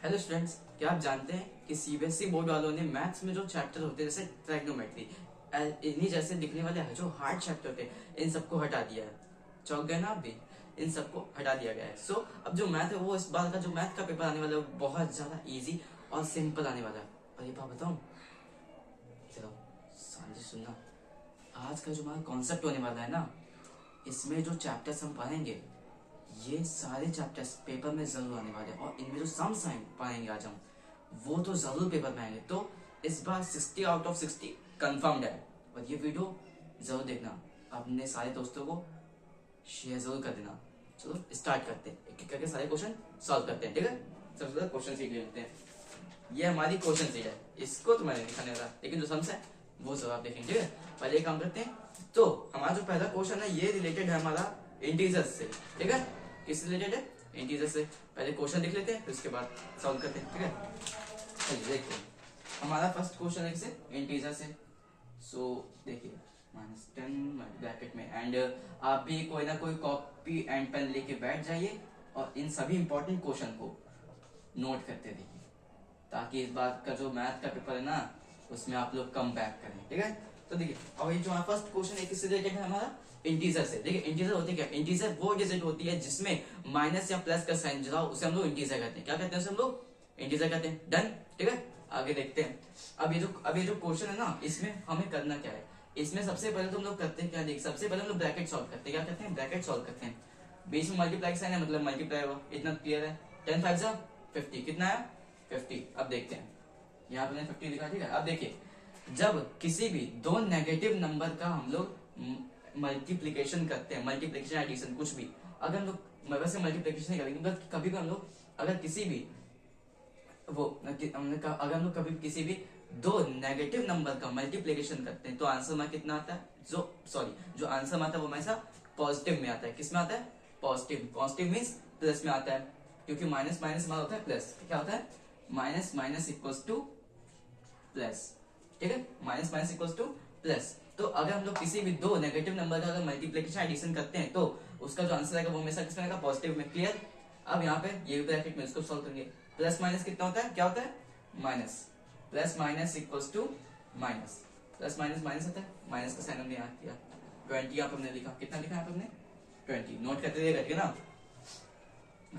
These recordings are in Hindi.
हेलो स्टूडेंट्स, क्या आप जानते हैं कि सीबीएसई बोर्ड वालों ने मैथ्स में जो चैप्टर होते हैं जैसे ट्राइग्नोमेट्री, इन्हीं जैसे दिखने वाले जो हार्ड चैप्टर होते हैं इन सबको हटा दिया है। चौंक गए ना आप भी? इन सबको हटा दिया गया है। सो अब जो मैथ है वो इस बार का जो मैथ का पेपर आने वाला है वो बहुत ज्यादा इजी और सिंपल आने वाला है। और ये बात बताऊं, चलो सांझे सुनना, आज का जो हमारा कॉन्सेप्ट होने वाला है ना, इसमें जो चैप्टर्स हम पढ़ेंगे ये सारे चैप्टर्स पेपर में जरूर आने वाले हैं। और इनमें जो सम्स पढ़ेंगे आज हम, वो तो जरूर पेपर में आएंगे। तो इस बार 60 आउट ऑफ 60 कंफर्म्ड है। और ये वीडियो जरूर देखना, अपने सारे दोस्तों को शेयर जरूर कर देना। चलो स्टार्ट करते हैं, एक एक करके सारे क्वेश्चन सॉल्व करते हैं। ठीक है, सबसे पहले क्वेश्चन सीख लेते हैं। ये हमारी क्वेश्चन सीट है, इसको तो मैंने दिखाने वाला, लेकिन जो सम्स है वो सब आप देखेंगे। ठीक है, पहले एक काम करते हैं। तो हमारा जो पहला क्वेश्चन है ये रिलेटेड है हमारा इंटीजर्स से। ठीक है, किससे रिलेटेड है? इंटीजर से। पहले क्वेश्चन देख लेते हैं, फिर उसके बाद सॉल्व करते हैं। ठीक है, चलिए देखते हैं। हमारा फर्स्ट क्वेश्चन है किससे? इंटीजर से। सो देखिए -10 ब्रैकेट में, एंड आप भी कोई ना कोई कॉपी एंड पेन लेके बैठ जाइए और इन सभी इंपॉर्टेंट क्वेश्चन को नोट करते रहिए, ताकि इस बात का जो मैथ का पेपर है ना उसमें आप लोग कम बैक करें। ठीक है, तो देखिए अब ये जो हमारा फर्स्ट क्वेश्चन है किससे रिलेटेड है? हमारा इंटीजर से। देखिए इंटीजर होती है क्या? इंटीजर वो डिजिट होती है जिसमें माइनस या प्लस का साइन जुड़ा हो, उसे हम लोग इंटीजर कहते हैं। क्या कहते हैं उसे? हम लोग इंटीजर कहते हैं। डन। ठीक है, आगे देखते हैं। अब ये जो क्वेश्चन है ना, इसमें हमें करना क्या है? इसमें सबसे पहले तो हम लोग करते हैं क्या? देख, सबसे पहले हम लोग ब्रैकेट सॉल्व करते हैं। क्या करते हैं? ब्रैकेट सॉल्व करते हैं। बीच में मल्टीप्लाई साइन है, मतलब मल्टीप्लाई होगा, इतना क्लियर है। 10 5 जा 50, कितना है? 50। अब देखते हैं, यहाँ पे 50 लिखा। ठीक है, अब देखिए जब किसी भी दो नेगेटिव नंबर का हम लोग मल्टीप्लीकेशन करते हैं, मल्टीप्लीकेशन एडिशन कुछ भी, अगर हम लोग वैसे मल्टीप्लीकेशन नहीं करेंगे, बट कभी भी हम लोग अगर किसी भी अगर हम लोग कभी किसी भी दो नेगेटिव नंबर का मल्टीप्लीकेशन करते हैं तो आंसर में कितना आता है? जो आंसर आता है वो हमेशा पॉजिटिव में आता है। किस में आता है? पॉजिटिव। पॉजिटिव मीन्स प्लस में आता है, क्योंकि माइनस माइनस हमारा होता है प्लस। क्या होता है? Minus minus equals two plus. ठीक है, minus minus equals two plus. तो अगर हम लोग किसी भी दो नेगेटिव नंबर का अगर मल्टीप्लिकेशन एडिशन करते हैं तो उसका जो आंसर आएगा वो हमेशा किसमें आएगा? पॉजिटिव में। क्लियर? अब यहाँ पे ये ब्रैकेट में इसको सॉल्व करेंगे। प्लस माइनस कितना होता है? क्या होता है? Minus. Plus minus equals to minus. Plus minus minus होता है, माइनस का साइन हमने यहाँ किया। 20 यहाँ पे हमने लिखा, कितना लिखा यहाँ पे हमने? 20। नोट करते रहिए करके ना।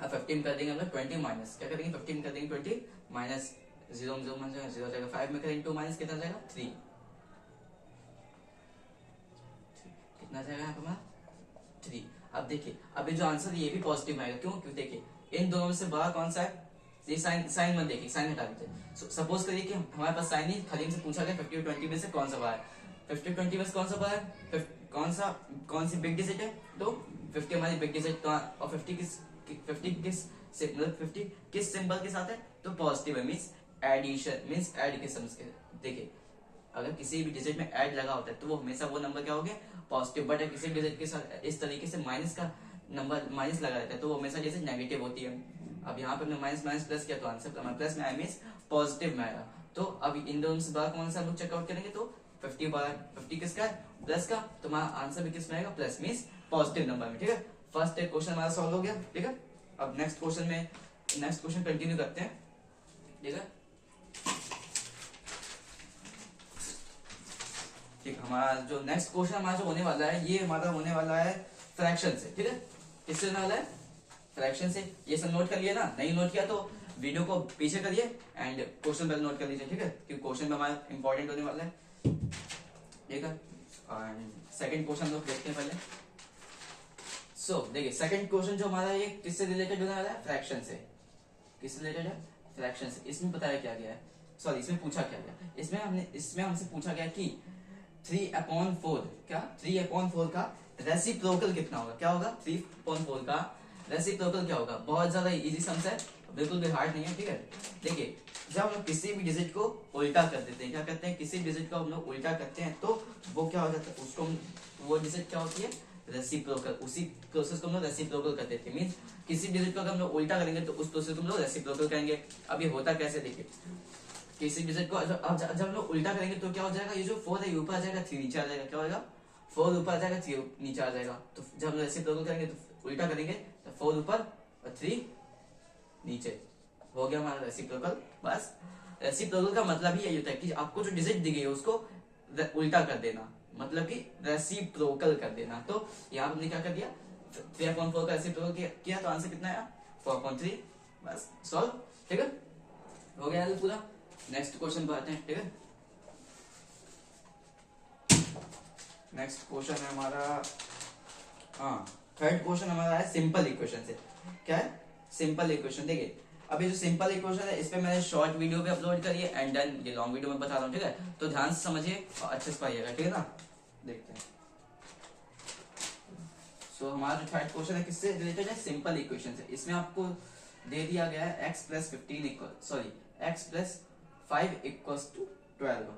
15 कर देंगे हम लोग 20 माइनस, क्या करेंगे? 15 कर देंगे 20 माइनस 0 0 0 जाएगा, 5 में करेंगे 2 माइनस कितना जाएगा? 3। कितना जाएगा यहाँ पे हमारा? 3। अब देखिए, अब ये जो आंसर है ये भी पॉजिटिव आएगा। क्यों? क्योंकि देखिए इन दोनों में से बड़ा कौन सा है? ये साइन मत देखिए, साइन हटा दीजिए। सपोज करिए कि हमारे पास साइन ही खाली से पूछा गया 50 और 20 में से कौन सा बड़ा है। 50 20 में से कौन सा बड़ा है? कौन सी बिग डिजिट है? तो 50 हमारी बिग डिजिट। तो और 50 किस सिंबल के साथ है? तो पॉजिटिव है, मींस एडिशन, मींस ऐड के सम्स के। देखिए अगर किसी भी डिजिट में ऐड लगा होता है तो वो हमेशा वो नंबर क्या हो गया? पॉजिटिव। बट अगर किसी डिजिट के साथ इस तरीके से माइनस का नंबर माइनस लगा रहता है तो वो हमेशा जैसे नेगेटिव होती है। अब यहाँ पे हमने माइनस माइनस प्लस किया तो आंसर प्लस में आया, मींस पॉजिटिव में आया। तो अब इन दोनों से बड़ा कौन सा हम लोग चेकआउट करेंगे? तो 50 बड़ा, 50 किसका है? प्लस का। तो हमारा आंसर भी किस में आएगा? प्लस, मींस पॉजिटिव नंबर में। ठीक है, फर्स्ट एक क्वेश्चन हमारा सॉल्व हो गया। ठीक है, अब नेक्स्ट क्वेश्चन कंटिन्यू करते हैं। ठीक है, ठीक, हमारा जो नेक्स्ट क्वेश्चन हमारा जो होने वाला है ये हमारा होने वाला है फ्रैक्शन से। ठीक है, किससे होने वाला है? फ्रैक्शन से। ये सब नोट कर लिया ना? नहीं नोट किया तो वीडियो को पीछे करिए एंड क्वेश्चन पहले नोट कर लीजिए। ठीक है, क्योंकि क्वेश्चन में हमारा इंपॉर्टेंट होने वाला है। ठीक है, सेकंड क्वेश्चन लोग देखते हैं पहले। सो देखिए सेकंड क्वेश्चन जो हमारा ये किससे रिलेटेड होने वाला है? फ्रैक्शन से। किससे रिलेटेड है? फ्रैक्शन से। इसमें बताया क्या गया है, सॉरी इसमें पूछा क्या गया? इसमें हमसे पूछा गया कि 3/4 क्या? 3/4 का रेसिप्रोकल कितना होगा? क्या होगा? 3/4 का रेसिप्रोकल क्या होगा? बहुत ज्यादा इजी सम्स है, बिल्कुल भी हार्ड नहीं है। ठीक है, देखिए जब हम लोग किसी भी डिजिट को उल्टा कर देते हैं, क्या करते हैं? किसी डिजिट को हम लोग उल्टा करते हैं तो वो क्या हो जाता है? उसको वो डिजिट क्या होती है? रेसिप्रोकल। उसी प्रोसेस को हम लोग रेसिप्रोकल कर देते हैं। मींस किसी डिजिट को अगर हम लोग उल्टा करेंगे तो उस प्रोसेस को हम लोग रेसिप्रोकल करेंगे। अब ये होता कैसे? देखिए किसी डिजिट को जब हम लोग उल्टा करेंगे तो क्या हो जाएगा? ये जो 4 है ऊपर आ जाएगा, 3 नीचे आ जाएगा। क्या होगा? 4 ऊपर आ जाएगा, 3 नीचे आ जाएगा। तो जब हम रेसिप्रोकल करेंगे तो उल्टा करेंगे तो 4 ऊपर और 3 नीचे हो गया हमारा रेसिप्रोकल। बस रेसिप्रोकल का मतलब ही यही होता है कि आपको जो डिजिट दी गई है उसको उल्टा कर देना, मतलब कि रेसिप्रोकल कर देना। तो यहाँ हमने क्या कर दिया, 3/4 का रेसिप्रोकल किया तो आंसर कितना आया 4.3। बस सॉल्व, ठीक है, हो गया पूरा। नेक्स्ट क्वेश्चन पर आते हैं, ठीक है। नेक्स्ट क्वेश्चन है हमारा, हाँ थर्ड क्वेश्चन हमारा है सिंपल इक्वेशन से। क्या है, सिंपल इक्वेशन। देखिए अब ये जो सिंपल इक्वेशन है इस पे मैंने शॉर्ट वीडियो भी अपलोड करी है एंड देन ये लॉन्ग वीडियो में बता रहा हूँ, ठीक है। तो ध्यान से समझिए और अच्छे से पढ़िएगा, ठीक है ना। देखते हैं। सो हमारा जो थर्ड क्वेश्चन है किससे रिलेटेड है, सिंपल इक्वेशन से। इसमें आपको दे दिया गया है x + 5 = 12।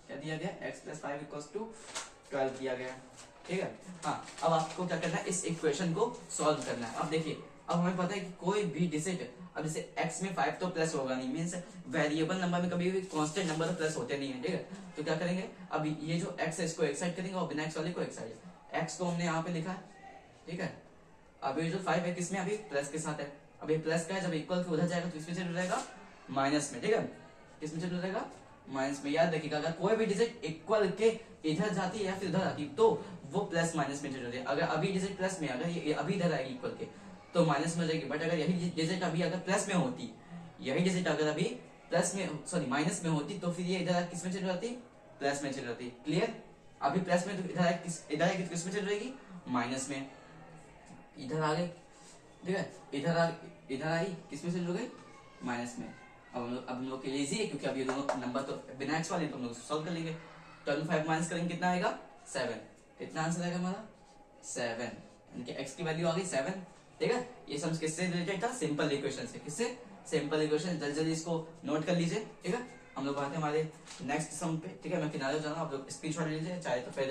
क्या दिया गया, x + 5 = 12 दिया गया, ठीक है। हाँ अब आपको क्या करना है, इस इक्वेशन को सॉल्व करना है। अब देखिए अब हमें पता है कि कोई भी डिजिट, अब जैसे x में 5 तो प्लस होगा नहीं, मीन्स वेरिएबल नंबर में कभी भी कांस्टेंट नंबर तो प्लस होते नहीं है, ठीक है। तो क्या करेंगे, अब ये जो x है इसको एक साइड करेंगे और बिना x वाले को एक साइड। x को हमने यहाँ पे लिखा है, ठीक है। अब ये जो 5 है किसमें, अभी प्लस के साथ है। अब ये प्लस का है, जब इक्वल के उधर जाएगा तो इसमें चल जाएगा माइनस में, ठीक है। किसमें चल जाएगा, माइनस में। याद रखिएगा अगर कोई भी डिजिट इक्वल के इधर जाती है या फिर उधर आती है तो वो प्लस माइनस में चल जाती है। अगर अभी डिजिट प्लस में, अगर ये अभी इधर आएगी इक्वल के तो माइनस में हो जाएगी। बट अगर यही डिजिट अभी अगर प्लस में होती, यही डिजिट अगर अभी प्लस में सॉरी माइनस में होती तो फिर ये इधर किस में चल जाती, प्लस में चल जाती। क्लियर, अभी प्लस में तो इधर किस में चल जाएगी, माइनस में। इधर आ गई, ठीक है, इधर आई किस में चल गई, माइनस में। अब हम लोग के लिए इजी है क्योंकि अब ये दोनों नंबर तो बिना एक्स वाले तो हम लोग सॉल्व कर लेंगे। 5 माइनस करेंगे कितना आएगा 7। कितना आंसर आएगा हमारा 7, इनके एक्स की वैल्यू आ गई 7, ठीक है। ये सम किससे रिलेटेड था, सिंपल इक्वेशन से। किससे, सिंपल इक्वेशन। जल्दी जल्दी इसको नोट कर लीजिए, ठीक है। हम लोग आते हैं हमारे नेक्स्ट सम पे, ठीक है। मैं किनारे जा रहा हूँ, आप लोग स्क्रीनशॉट ले लीजिए, चाहे तो फिर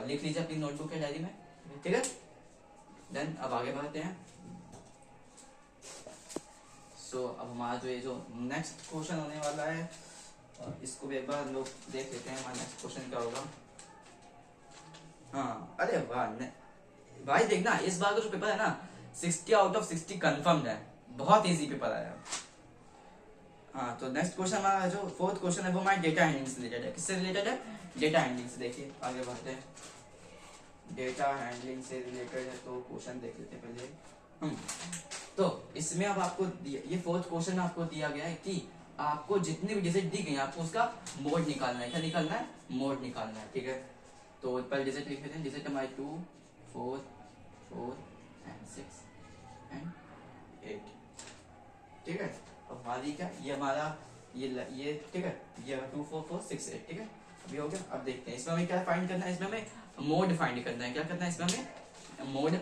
लिख लीजिए अपनी नोटबुक या डायरी में, ठीक है। देन अब आगे बढ़ते हैं। सो अब हमारा जो ये जो नेक्स्ट क्वेश्चन होने वाला है इसको भी एक बार हम लोग देख लेते हैं। हमारा नेक्स्ट क्वेश्चन क्या होगा। हाँ अरे वाह भाई, देखना इस बार का जो पेपर है ना 60 आउट ऑफ 60 कंफर्म्ड है, बहुत इजी पेपर आया। हाँ तो नेक्स्ट क्वेश्चन हमारा जो फोर्थ क्वेश्चन है वो हमारे डेटा हैंडलिंग से रिलेटेड है। किससे रिलेटेड है, डेटा हैंडलिंग से। देखिए आगे बढ़ते हैं, डेटा हैंडलिंग से रिलेटेड है तो क्वेश्चन देख लेते हैं पहले। तो इसमें अब आपको ये फोर्थ क्वेश्चन में आपको दिया गया है कि आपको जितनी भी डिजिट दी गई आपको उसका मोड निकालना है। क्या निकालना है, मोड निकालना है, ठीक है। तो पहले डिजिट लिख लेते हैं। डिजिट हमारी 2, 4, 4 एंड 6 एंड 8, ठीक है। अब हमारी क्या, ये हमारा ये ठीक है, ये 2, 4, 4, 6, 8, ठीक है। अभी हो गया। अब देखते हैं इसमें हमें क्या फाइंड करना है, इसमें हमें मोड फाइंड करना है। क्या करना है, इसमें हमें मोड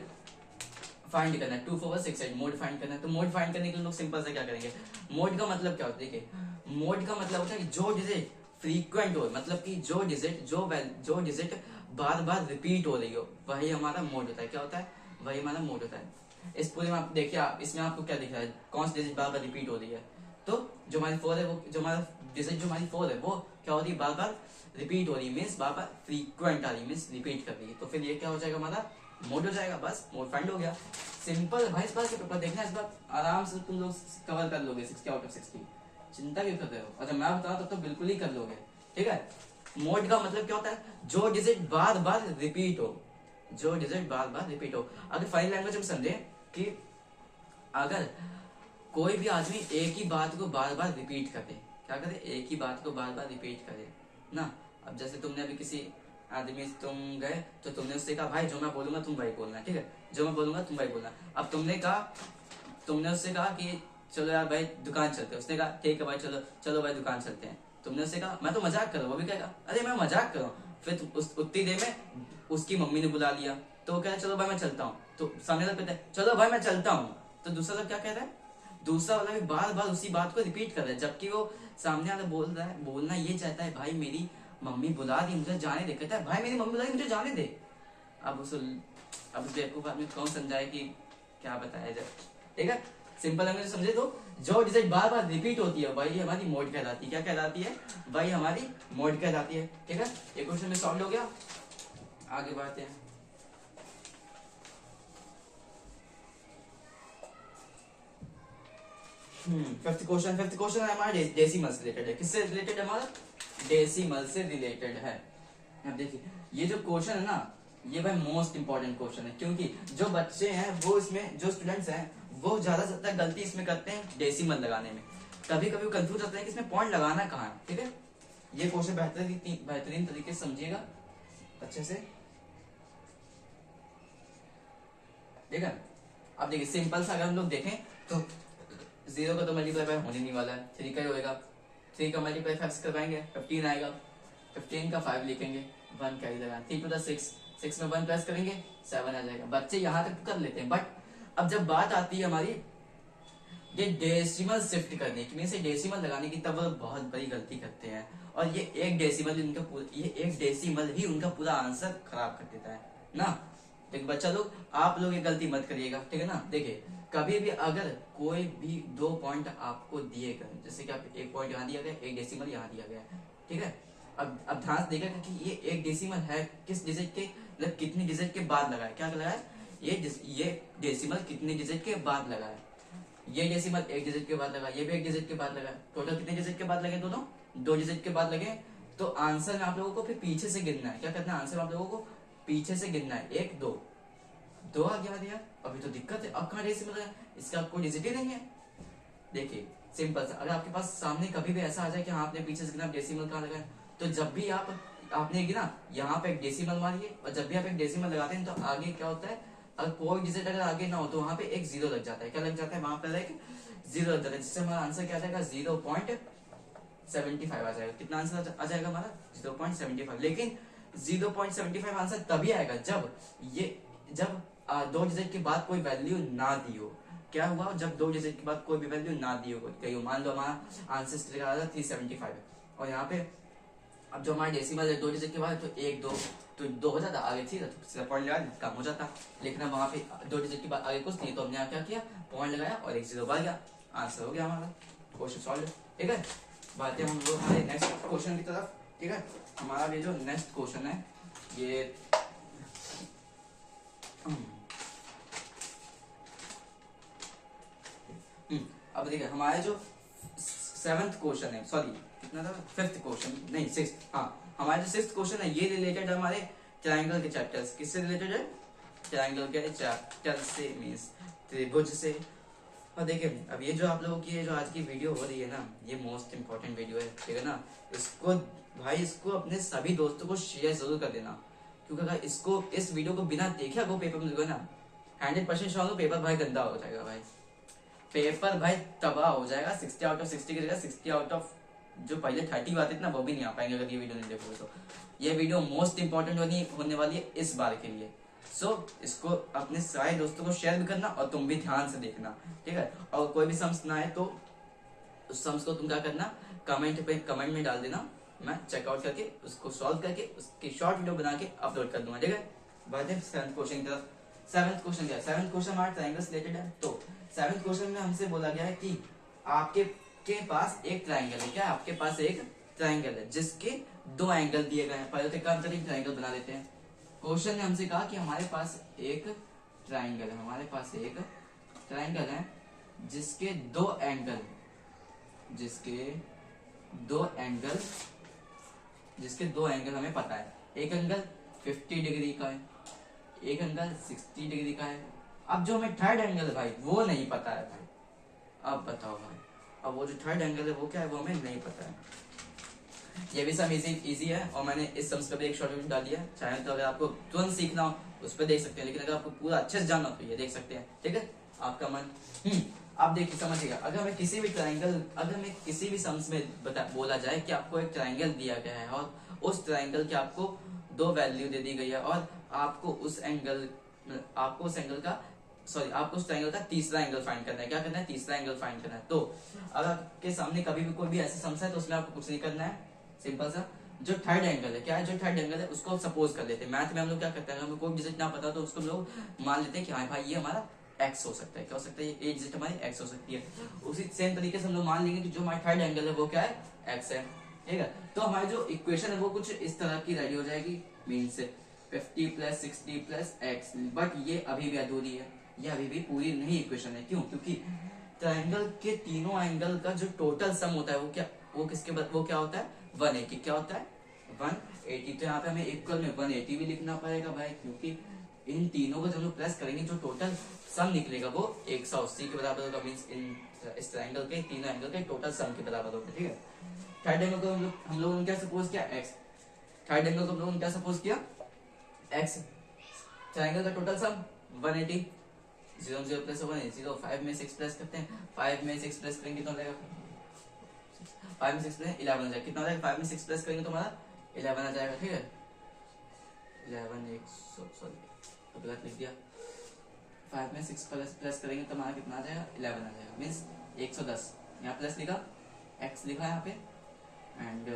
फाइंड करना है। 2, 4, 6, 8 मोड फाइंड करना है। तो मोड फाइंड करने के लिए लोग सिंपल से क्या करेंगे, मोड का मतलब क्या होता है, देखिए मोड का मतलब होता है कि जो डिजिट फ्रीक्वेंट हो, मतलब कि जो डिजिट बार बार रिपीट हो रही हो, वही हमारा मोड होता है। क्या होता है, वही हमारा मोड होता है। इस पूरे में आप देखिए, आप इसमें आपको क्या दिख रहा है, कौन सी डिजिट बार बार रिपीट हो रही है। तो जो हमारी 4 है वो, जो हमारा डिजिट जो हमारी 4 है वो क्या हो रही है, बार बार रिपीट हो रही है, मीन्स बार बार फ्रीक्वेंट आ रही है, मीन्स रिपीट कर रही है। तो फिर ये क्या हो जाएगा, हमारा मोड हो जाएगा। बस मोड फाइंड हो गया। सिंपल भाई, इस बार के पेपर देखना, इस बार आराम से तुम लोग कवर कर लोगे 60 आउट ऑफ 60। चिंता क्यों कर रहे हो, अच्छा मैं बताऊं तो बिल्कुल ही कर लोगे, ठीक है। मोड का मतलब क्या होता है, जो डिजिट बार बार रिपीट हो, जो डिजिट बार बार रिपीट हो। अगर फाइन लैंग्वेज में समझे कि अगर कोई भी आदमी एक ही बात को बार बार रिपीट करे, क्या करे, एक ही बात को बार बार रिपीट करे ना। अब जैसे तुमने अभी किसी आदमी तुम गए तो तुमने उससे कहा भाई जो मैं बोलूंगा तुम वही बोलना, ठीक है, जो मैं बोलूंगा तुम वही बोलना। अब तुमने उससे कहा कि चलो यार भाई दुकान चलते हैं। उसने कहा ठीक है भाई चलो भाई दुकान चलते हैं। तुमने उससे कहा मैं तो मजाक कर रहा हूँ, वो भी कहेगा अरे मैं मजाक कर रहा हूँ। फिर उतनी देर में उसकी मम्मी ने बुला लिया तो वो कह रहा है चलो भाई मैं चलता हूँ। तो सामने वाला कहता है चलो भाई मैं चलता हूँ। तो दूसरा लोग क्या कह रहा है, दूसरा वाला भी बार बार उसी बात को रिपीट कर रहा है, जबकि वो सामने वाला बोल रहा है, बोलना ये चाहता है भाई मेरी मम्मी बुला दी मुझे जाने दे। कहता है भाई मेरी मम्मी बुला दी मुझे जाने दे। अब उस बेवकूफ आदमी कौन समझाए कि क्या बताया जाए, ठीक है। सिंपल लैंग्वेज समझे तो जो डिजिट बार बार रिपीट होती है वही हमारी मोड कहलाती है। क्या कहलाती है, वही हमारी मोड कहलाती है, ठीक है। ये क्वेश्चन में सॉल्व हो गया। आगे बढ़ते हैं। फिफ्थ क्वेश्चन है हमारा डेसिमल से रिलेटेड है। किससे रिलेटेड है? हमारा डेसिमल से रिलेटेड है। अब देखिए ये जो क्वेश्चन है ना, ये भाई मोस्ट इंपॉर्टेंट क्वेश्चन है, क्योंकि जो बच्चे हैं वो इसमें, जो स्टूडेंट्स हैं वो ज्यादा से ज्यादा गलती इसमें करते हैं डेसिमल लगाने में। कभी कभी कंफ्यूज होते हैं कि इसमें पॉइंट लगाना कहाँ है। ठीक है, ये क्वेश्चन बेहतरीन तरीके से समझिएगा अच्छे से। ठीक है, अब देखिए सिंपल सा अगर हम लोग देखें तो 0 का तो मल्टीप्लाई बाय होने नहीं वाला है, 3 का ही होएगा। 3 का मल्टीप्लाई 5 से करवाएंगे 15 आएगा, 15 का 5 लिखेंगे, 1 कैरी लगाएंगे, 3 टू द 6 में 1 प्लस करेंगे 7 आ जाएगा। बच्चे यहाँ तक कर लेते हैं, बट अब जब बात आती है हमारी ये डेसिमल शिफ्ट करने की, मीन डेसिमल लगाने की, तब वो बहुत बड़ी गलती करते हैं और ये एक डेसिमल ही उनका पूरा आंसर खराब कर देता है ना। देखिए बच्चा लोग, आप लोग ये गलती मत करिएगा, ठीक है ना। देखिए कभी भी अगर कोई भी 2 पॉइंट आपको दिए गए, जैसे कि आप 1 पॉइंट यहाँ दिया गया, 1 डेसिमल यहाँ दिया गया, ठीक है। अब ध्यान से देखिएगा कि ये 1 डेसिमल है किस डिजिट के, मतलब कितनी डिजिट के बाद लगाया, क्या लगाया, ये डेसिमल कितनी डिजिट के बाद लगाया। ये डेसिमल 1 डिजिट के बाद लगा, ये भी 1 डिजिट के बाद लगा, टोटल कितने डिजिट के बाद लगे, दोनों 2 डिजिट के बाद लगे। तो आंसर में आप लोगों को फिर पीछे से गिनना है, क्या करना है, आंसर में आप लोगों को पीछे से गिनना है, 1 2 आ गया दिया। अभी तो दिक्कत है, अब कहाँ डेसिमल है, इसका आपको डिजिट ही नहीं है। देखिए सिंपल सा, अगर आपके पास सामने कभी भी ऐसा आ जाए कि हाँ आपने पीछे से गिना डेसिमल कहाँ लगाया, तो जब भी आपने गिना यहाँ पे एक डेसिमल मारिए, और जब भी आप एक डेसिमल लगाते हैं तो आगे क्या होता है, अगर कोई डिजिट अगर आगे ना हो तो वहां पे एक 0 लग जाता है। क्या लग जाता है, वहां पर एक 0 लग जाता है, जिससे हमारा आंसर क्या आ जाएगा, 0.75 आ जाएगा। कितना आंसर आ जाएगा हमारा, 0.75। लेकिन 0.75 आंसर तभी आएगा जब 2 डिजिट के बाद कोई वैल्यू ना दी हो। क्या हुआ, जब 2 डिजिट के बाद कोई भी वैल्यू ना दी हो, मान लो हमारा आंसर आ रहा 375 है, और यहाँ पे अब जो हमारा डेसिमल है 2 डिजिट के बाद, तो 1 2 तो 2 हो जाता, आगे थी तो पॉइंट लगा काम हो जाता। लेकिन वहां पे 2 डिजिट के बाद आगे कुछ नहीं, तो हमने क्या किया, पॉइंट लगाया और 1 0 बढ़ गया, आंसर हो गया हमारा, क्वेश्चन सॉल्व। ठीक है, बातें हम लोग हमारे नेक्स्ट क्वेश्चन की तरफ। ठीक है, हमारा ये जो नेक्स्ट क्वेश्चन है ये अब देखिए हमारे जो 7th क्वेश्चन है, सॉरी कितना था, 5th क्वेश्चन नहीं 6th, हाँ हमारे जो 6th क्वेश्चन है ये रिलेटेड है हमारे ट्रायंगल के चैप्टर्स। किससे रिलेटेड है, ट्रायंगल के चैप्टर से, मींस त्रिभुज से। और देखिए अब ये जो आप लोगों की जो आज की वीडियो हो रही है ना, ये मोस्ट इंपॉर्टेंट वीडियो है, ठीक है ना। इसको अपने सभी दोस्तों को शेयर जरूर कर देना, क्योंकि अगर इस वीडियो को बिना देखे आपको पेपर मिलेगा ना, 100% श्योर पेपर भाई गंदा हो जाएगा, भाई पेपर भाई तबाह हो जाएगा। 60 आउट ऑफ 60 की जगह 60 आउट ऑफ जो पहले 30 आते थे ना, वो भी नहीं आ पाएंगे अगर ये वीडियो नहीं देखोगे तो। ये वीडियो मोस्ट इंपॉर्टेंट होने वाली है इस बार के लिए। सो इसको अपने सारे दोस्तों को शेयर भी करना और तुम भी ध्यान से देखना, ठीक है। और कोई भी सम्स ना आए तो उस सम्स को तुम क्या करना, कमेंट में डाल देना, मैं चेकआउट करके उसको सॉल्व करके उसकी शॉर्ट वीडियो बना के अपलोड कर दूंगा, ठीक है। बात है 7th क्वेश्चन की तरफ। 7th क्वेश्चन क्या है, 7th क्वेश्चन हमारा ट्रायंगल से रिलेटेड है। तो 7th क्वेश्चन में हमसे बोला गया है कि आपके पास एक ट्रायंगल है, क्या आपके पास एक ट्रायंगल है जिसके 2 एंगल दिए गए हैं। पहले तो काम करें ट्रायंगल बना लेते हैं। क्वेश्चन ने हमसे कहा कि हमारे पास एक ट्रायंगल है, हमारे पास एक ट्रायंगल है जिसके 2 एंगल हमें पता है। एक एंगल 50 डिग्री का है, एक एंगल 60 डिग्री का है। अब जो हमें थर्ड एंगल है भाई वो नहीं पता है भाई। अब बताओ भाई, अब वो जो थर्ड एंगल है वो क्या है, वो हमें नहीं पता है। ये भी सम इजी है और मैंने इस सम्स का भी एक शॉर्ट वीडियो डाल दिया। चाहे तो अगर आपको तुरंत सीखना हो उस पर देख सकते हैं, लेकिन अगर आपको पूरा अच्छे से जानना हो तो ये देख सकते हैं, ठीक है। आपका मन आप देखिए समझिएगा, अगर हमें किसी भी सम्स में बोला जाए कि आपको एक ट्रायंगल दिया गया है और उस ट्रायंगल के आपको 2 वैल्यू दे दी गई है और आपको उस ट्रायंगल का तीसरा एंगल फाइंड करना है। क्या करना है, तीसरा एंगल फाइंड करना है। तो अगर आपके सामने कभी भी कोई भी ऐसा सम्स है तो उसमें आपको कुछ नहीं करना है, सिंपल सा जो थर्ड एंगल है, क्या है, जो थर्ड एंगल है उसको सपोज कर लेते हैं। मैथ में हम लोग क्या करते हैं, हमें कोई डिजिट ना पता तो उसको हम लोग मान लेते हैं कि हाँ भाई ये हमारा x हो सकता है। क्या हो सकता है, ये डिजिट हमारी x हो सकती है। उसी सेम तरीके से हम लोग मान लेंगे कि जो हमारा थर्ड एंगल है वो क्या है, x है, ठीक है। तो हमारी जो इक्वेशन है वो कुछ इस तरह की रेडी हो जाएगी, मीन्स 50 + 60 + x। बट ये अभी भी अधूरी है, ये अभी भी पूरी नहीं इक्वेशन है। क्यों, क्योंकि ट्रायंगल के तीनों एंगल का जो टोटल सम होता है वो क्या होता है 180। क्या होता है 180। तो यहाँ पे हमें इक्वल में 180 भी लिखना पड़ेगा भाई, क्योंकि इन तीनों को जब हम लोग प्लस करेंगे जो टोटल सम निकलेगा वो 180 के बराबर होगा। मींस इस ट्रायंगल के तीनों एंगल के टोटल सम के बराबर होगा। ठीक है, थर्ड एंगल को हम लोगों ने क्या सपोज किया x। थर्ड एंगल को हम लोगों ने क्या सपोज किया x। ट्रायंगल का टोटल सम 180। 0 0 प्लस 1 0। 5 में 6 प्लस करते हैं। 5 में 6 प्लस करेंगे कितना हो जाएगा 5 में 6 में 11 हो जाएगा। कितना हो जाएगा 5 में 6 प्लस करेंगे तो हमारा 11 आ जाएगा। ठीक है 11 सॉरी गलत लिख दिया। 5 में 6 प्लस करेंगे तो हमारा कितना आ जाएगा 11 आ जाएगा। मीन्स 110। यहाँ प्लस लिखा x लिखा यहाँ पे एंड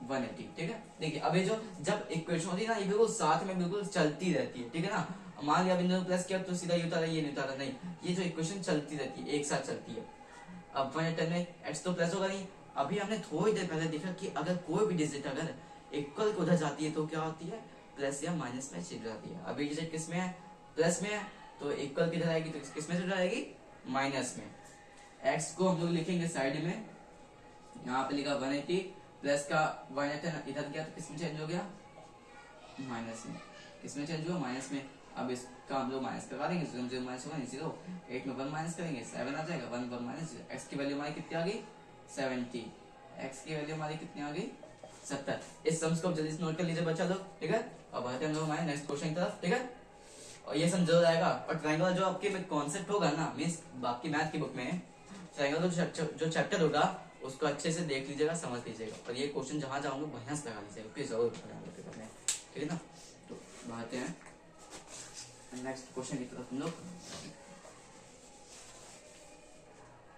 180। ठीक है, देखिए अब ये जो जब इक्वेशन होती है ना ये बिल्कुल साथ में बिल्कुल चलती रहती है। ठीक है ना, मान लिया बिंदु प्लस किया तो सीधा ये उतारा ये नहीं उतारा, नहीं, ये जो इक्वेशन चलती रहती है एक साथ चलती है। अब 180 में x तो प्लस होगा नहीं। अभी हमने थोड़ी देर पहले देखा कि अगर कोई भी डिजिट अगर इक्वल को उधर जाती है तो क्या होती है प्लस या माइनस में चली जाती है। अभी डिजिट किस में है प्लस में है तो इक्वल किधर आएगी तो किस में चली जाएगी माइनस में। x को हम लोग लिखेंगे साइड में, यहाँ पे लिखा 180 प्लस का 180 इधर गया तो किस में चेंज हो गया माइनस में। किस में चेंज हुआ माइनस में। अब इसका हम लोग माइनस करवा देंगे 0 0 माइनस होगा 0। 8 में 1 माइनस करेंगे 7 आ जाएगा। 1 1 माइनस x की वैल्यू हमारी कितनी आ गई 70। x की वैल्यू हमारी कितनी आ गई 70। इस सम्स को जल्दी से नोट कर लीजिए बच्चा लोग। ठीक है, अब आते हैं हम लोग हमारे नेक्स्ट क्वेश्चन की तरफ। ठीक है, और ये सम जरूर आएगा। और ट्रायंगल जो आपके कॉन्सेप्ट होगा ना मींस बाकी मैथ की बुक में ट्रायंगल जो चैप्टर होगा उसको अच्छे से देख लीजिएगा समझ लीजिएगा। और ये क्वेश्चन जहां जाऊंगा बढ़िया से लगा लीजिएगा फिर जरूर करना। ठीक है ना, तो बढ़ते हैं नेक्स्ट क्वेश्चन की तरफ हम लोग।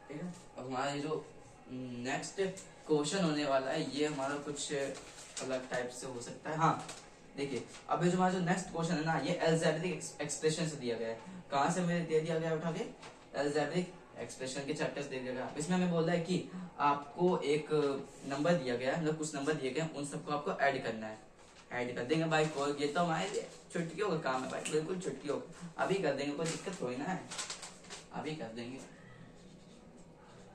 ठीक है, अब हमारा ये जो नेक्स्ट क्वेश्चन होने वाला है ये हमारा कुछ अलग टाइप से हो सकता है। हाँ देखिए, अब ये जो हमारा जो नेक्स्ट क्वेश्चन है ना ये अलजेब्रिक एक्सप्रेशन से दिया गया है। कहाँ से मेरे दे दिया गया उठा के अलजेब्रिक एक्सप्रेशन के चैप्टर दे दिया गया। इसमें हमें बोल रहा है कि आपको एक नंबर दिया गया है, मतलब कुछ नंबर दिए गए उन सबको आपको ऐड करना है। ऐड कर देंगे भाई, कोई ये तो हमारे छुट्टियों का काम है भाई, बिल्कुल छुट्टियों का अभी कर देंगे, कोई दिक्कत थोड़ी ना है, अभी कर देंगे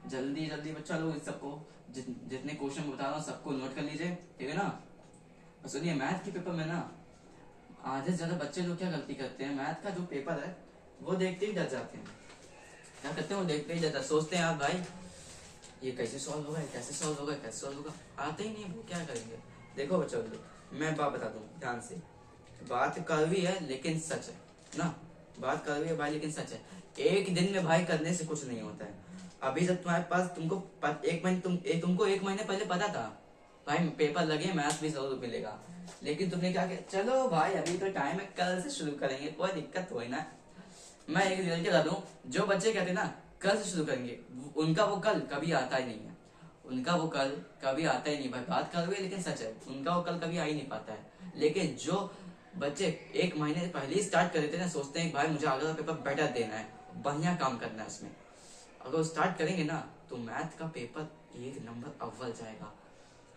जल्दी जल्दी। बच्चा लोग इस सबको जितने क्वेश्चन बता रहा हूँ सबको नोट कर लीजिए। ठीक है ना, और सुनिए मैथ के पेपर में ना आधे से ज्यादा बच्चे लोग क्या गलती करते हैं, मैथ का जो पेपर है वो देखते ही डर जाते हैं। क्या करते हैं वो देखते ही डर सोचते हैं यार भाई ये कैसे सॉल्व होगा, कैसे सॉल्व होगा, कैसे सॉल्व होगा, आते ही नहीं, वो क्या करेंगे। देखो बच्चों मैं बात बता दूं ध्यान से, बात कड़वी है लेकिन सच है ना, बात कड़वी है भाई लेकिन सच है। एक दिन में भाई करने से कुछ नहीं होता है। अभी जब तुम्हारे पास तुमको तुमको एक महीने पहले पता था भाई पेपर लगे मैथ भी जरूर मिलेगा, लेकिन तुमने क्या किया, चलो भाई अभी तो टाइम है कल से शुरू करेंगे, कोई दिक्कत हो ना। मैं एक रिजल्ट बता दूं, जो बच्चे कहते ना कल से शुरू करेंगे उनका वो कल कभी आता ही नहीं है, उनका वो कल कभी आता ही नहीं भाई। बात कर रही है लेकिन सच है, उनका वो कल कभी आ ही नहीं पाता है। लेकिन जो बच्चे एक महीने पहले ही स्टार्ट कर देते हैं, सोचते हैं भाई मुझे अगला पेपर बेटर देना है, बढ़िया काम करना है उसमें, अगर वो स्टार्ट करेंगे ना तो मैथ का पेपर एक नंबर अव्वल जाएगा।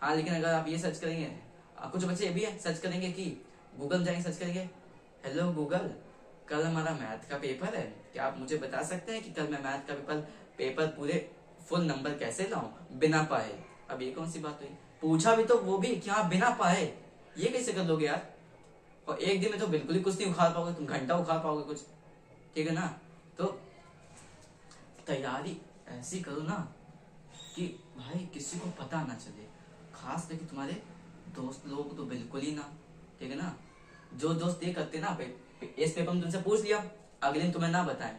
हाँ लेकिन अगर आप ये सर्च करेंगे, कुछ बच्चे ये भी है सर्च करेंगे कि गूगल जाएंगे सर्च करेंगे, हेलो गूगल कल हमारा मैथ का पेपर है, क्या आप मुझे बता सकते हैं कि कल मैं मैथ का पेपर पूरे फुल नंबर कैसे लाऊं बिना पाए। अब ये कौन सी बात हुई, पूछा भी तो वो भी क्या बिना पाए, ये कैसे कर लोगे यार। और एक दिन में तो बिल्कुल ही कुछ नहीं उखाड़ पाओगे, तुम घंटा उखाड़ पाओगे कुछ। ठीक है ना, तो तैयारी ऐसी करो ना कि भाई किसी को पता ना चले, खास करके तुम्हारे दोस्त लोग तो बिल्कुल ही ना। ठीक है ना, जो दोस्त ये करते ना इस पेपर में तुमसे पूछ लिया अगले दिन तुम्हें ना बताएं,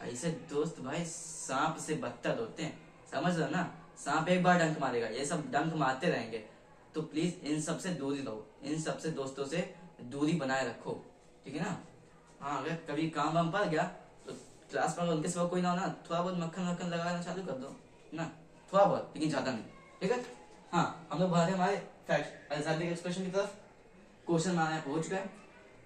ऐसे दोस्त भाई सांप से बदतर होते हैं, समझ रहे ना। सांप एक बार डंक मारेगा, ये सब डंक मारते रहेंगे, तो प्लीज इन सब से दूरी रहो, इन सब से दोस्तों से दूरी बनाए रखो। ठीक है ना। हाँ अगर कभी काम वाम पड़ गया तो क्लास पर उनके सिवा कोई ना हो ना, थोड़ा बहुत मक्खन वक्खन लगाना चालू कर दो ना, थोड़ा बहुत लेकिन ज्यादा नहीं। ठीक है। हाँ हम लोग बढ़ते हमारे फैक्ट अलजेब्रिक एक्सप्रेशन की तरफ। क्वेश्चन हमारा हो चुका है,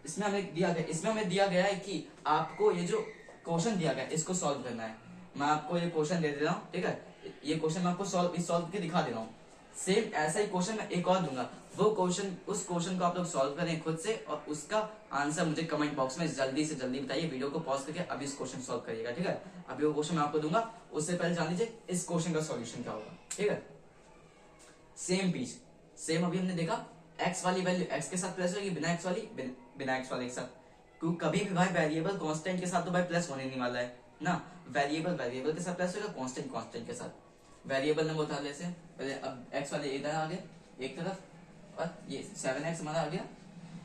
इसमें हमें दिया गया है कि आपको ये जो क्वेश्चन दिया गया है इसको सॉल्व करना है। मैं आपको ये क्वेश्चन दे दे रहा हूँ, ठीक है, ये क्वेश्चन मैं आपको सॉल्व करके दिखा दे रहा हूँ। सेम ऐसा ही क्वेश्चन मैं एक और दूंगा, वो क्वेश्चन, उस क्वेश्चन को आप लोग सॉल्व करें खुद से और उसका आंसर मुझे कमेंट बॉक्स में जल्दी से जल्दी बताइए। वीडियो को पॉज करके अभी इस क्वेश्चन सॉल्व करिएगा, ठीक है। अभी वो क्वेश्चन मैं आपको दूंगा, उससे पहले जान लीजिए इस क्वेश्चन का सॉल्यूशन क्या होगा, ठीक है। सेम पीस, सेम अभी हमने देखा x वाली वैल्यू x के साथ प्लस होगी, बिना x वाली बिना x वाले के साथ, क्योंकि कभी भी भाई वेरिएबल कांस्टेंट के साथ तो भाई प्लस होने नहीं वाला है ना। वेरिएबल वेरिएबल के साथ प्लस होगा, कांस्टेंट कांस्टेंट के साथ। वेरिएबल ने बता ले से पहले, अब x वाले इधर आ गए एक तरफ, और ये 7x हमारा आ गया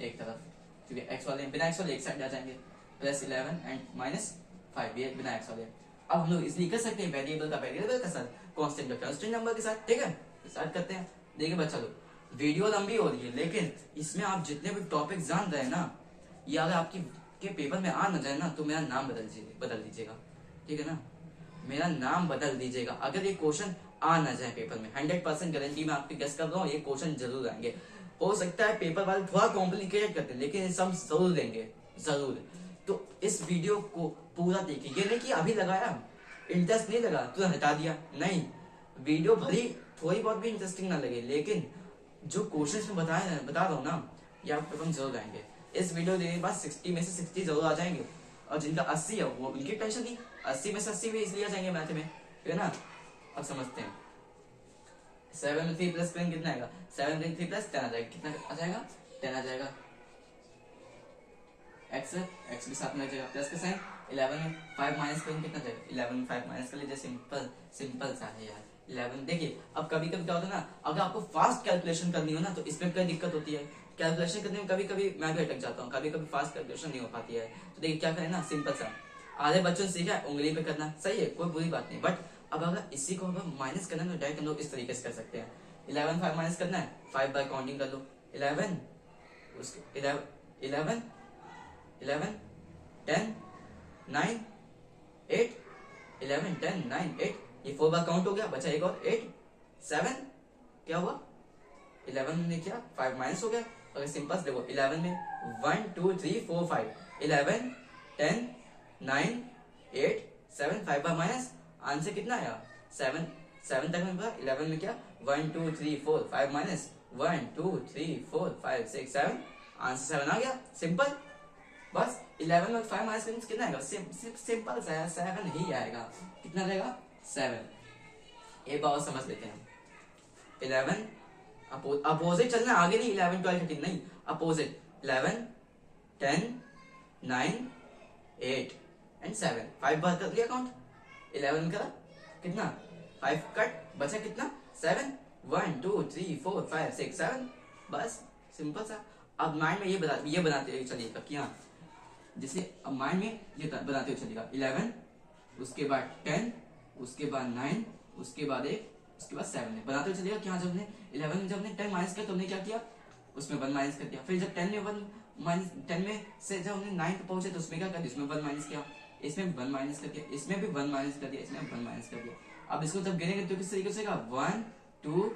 एक तरफ, क्योंकि x वाले बिना x वाले एक साइड आ जाएंगे, प्लस 11 एंड माइनस 5 ये बिना x वाले। अब हम लोग इसलिए कर सकते हैं वेरिएबल का वेरिएबल के साथ, कांस्टेंट का कांस्टेंट नंबर के साथ, ठीक है। स्टार्ट करते हैं। देखिए बच्चा लोग, वीडियो लंबी हो रही है, लेकिन इसमें आप जितने भी टॉपिक जान रहे हैं ना, ये अगर आपकी के पेपर में आ न जाए ना, तो मेरा नाम बदल दीजिएगा, ठीक है ना। मेरा नाम बदल दीजिएगा अगर ये क्वेश्चन आ ना जाए पेपर में। 100% गारंटी मैं आपकी गेस कर रहा हूँ, ये क्वेश्चन जरूर आएंगे। हो सकता है पेपर वाले थोड़ा कॉम्प्लिकेटेड करते हैं, लेकिन सब जरूर देंगे, जरूर। तो इस वीडियो को पूरा देखिए, ये नहीं कि अभी लगाया इंटरेस्ट नहीं लगा तो हटा दिया, नहीं। वीडियो भली थोड़ी बहुत भी इंटरेस्टिंग ना लगे, लेकिन जो क्वेश्चन में बता रहा हूँ ना, ये आप पेपर में जरूर आएंगे। इस वीडियो देने के बाद 60 में से 60 जरूर आ जाएंगे, और जिनका 80 है वो उनकी टेंशन नहीं, 80 में से 80 भी इसलिए आ जाएंगे मैथ में, ठीक है ना। अब समझते हैं, 7 में 3 प्लस करेंगे कितना आएगा, 7 में 3 प्लस 10 आ जाएगा, कितना आ जाएगा 10 आ जाएगा। x भी साथ में आ जाएगा, प्लस का साइन। 11 में 5 माइनस करेंगे कितना जाएगा, 11 में 5 माइनस कर लीजिए, सिंपल सा है यार। 11 देखिए, अब कभी कभी क्या होता है ना, अगर आपको फास्ट कैलकुलेशन करनी हो ना, तो इसमें क्या दिक्कत होती है, कैलकुलेशन करने में कभी कभी मैं भी अटक जाता हूँ, कभी कभी फास्ट कैलकुलेशन नहीं हो पाती है। तो देखिए क्या करें ना, सिंपल सा, आधे बच्चों ने सीखा है उंगली पे करना, सही है, कोई बुरी बात नहीं। बट अब अगर इसी को माइनस करना है तो डायरेक्ट हम लोग इस तरीके से कर सकते हैं। 11 5 माइनस करना है, 5 बाय काउंटिंग कर लो, 11 उसके 11 10 9 8 11 10 9 8, ये 4 बार काउंट हो गया, बचा एक और 8 7, क्या हुआ 11 में क्या 5 माइनस हो गया। अगर सिंपल देखो 11 में 1 2 3 4 5, 11 10 9 8 7, 5 बार माइनस, आंसर कितना आया 7 तक में। 11 में क्या 1 2 3 4 5 माइनस 1 2 3 4 5 6 7, आंसर 7 आ गया, सिंपल। बस 11 में 5 माइनस करने से कितना आएगा, सिंपल सा 7 ही आएगा, कितना रहेगा 7। एक बार समझ लेते हैं, 11 अपोजिट चलना, आगे नहीं 11 12 13 नहीं, अपोजिट 11 10 9 8 एंड 7, 5 बार कर लिया काउंट, 11 का कितना 5 कट, बचा कितना 7, 1 2 3 4 5 6 7, बस सिंपल सा। अब माइंड में ये बनाते चलिएगा कि हाँ, जैसे अब माइंड में ये बनाते हुए चलेगा, 11 उसके बाद 10 उसके बाद 9 उसके बाद 1 उसके बाद 7 बनाते हुए चलेगा। क्या जब हमने 11 में जब हमने 10 माइनस किया तो हमने क्या किया, उसमें 1 माइनस कर दिया। फिर जब 10 में 1 माइनस 10 में से जब हमने 9 पे पहुंचे तो उसमें क्या कर दिया, इसमें 1 माइनस किया, इसमें 1 माइनस कर दिया, इसमें भी 1 माइनस कर दिया, इसमें 1 माइनस कर दिया। अब इसको जब गिनेंगे तो किस तरीके से 1 2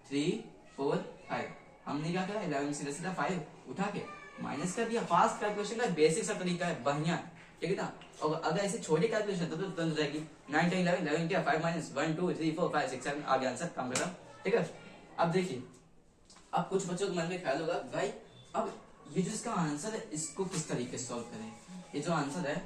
3 4 5, हमने क्या करा 11 में सीधा 5 उठा के माइनस कर दिया। फास्ट कैलकुलेशन का बेसिक सा तरीका है, बढ़िया, ठीक है ना। और अगर ऐसे छोटी कैलकुलेशन तो तुरंत हो जाएगी, 9 10 11 11 क्या 5 माइनस 1 2 3 4 5 6 7 आ गया आंसर, काम करा, ठीक है। अब देखिए, अब कुछ बच्चों के मन में ख्याल होगा भाई अब ये जो इसका आंसर है इसको किस तरीके से सॉल्व करें, ये जो आंसर है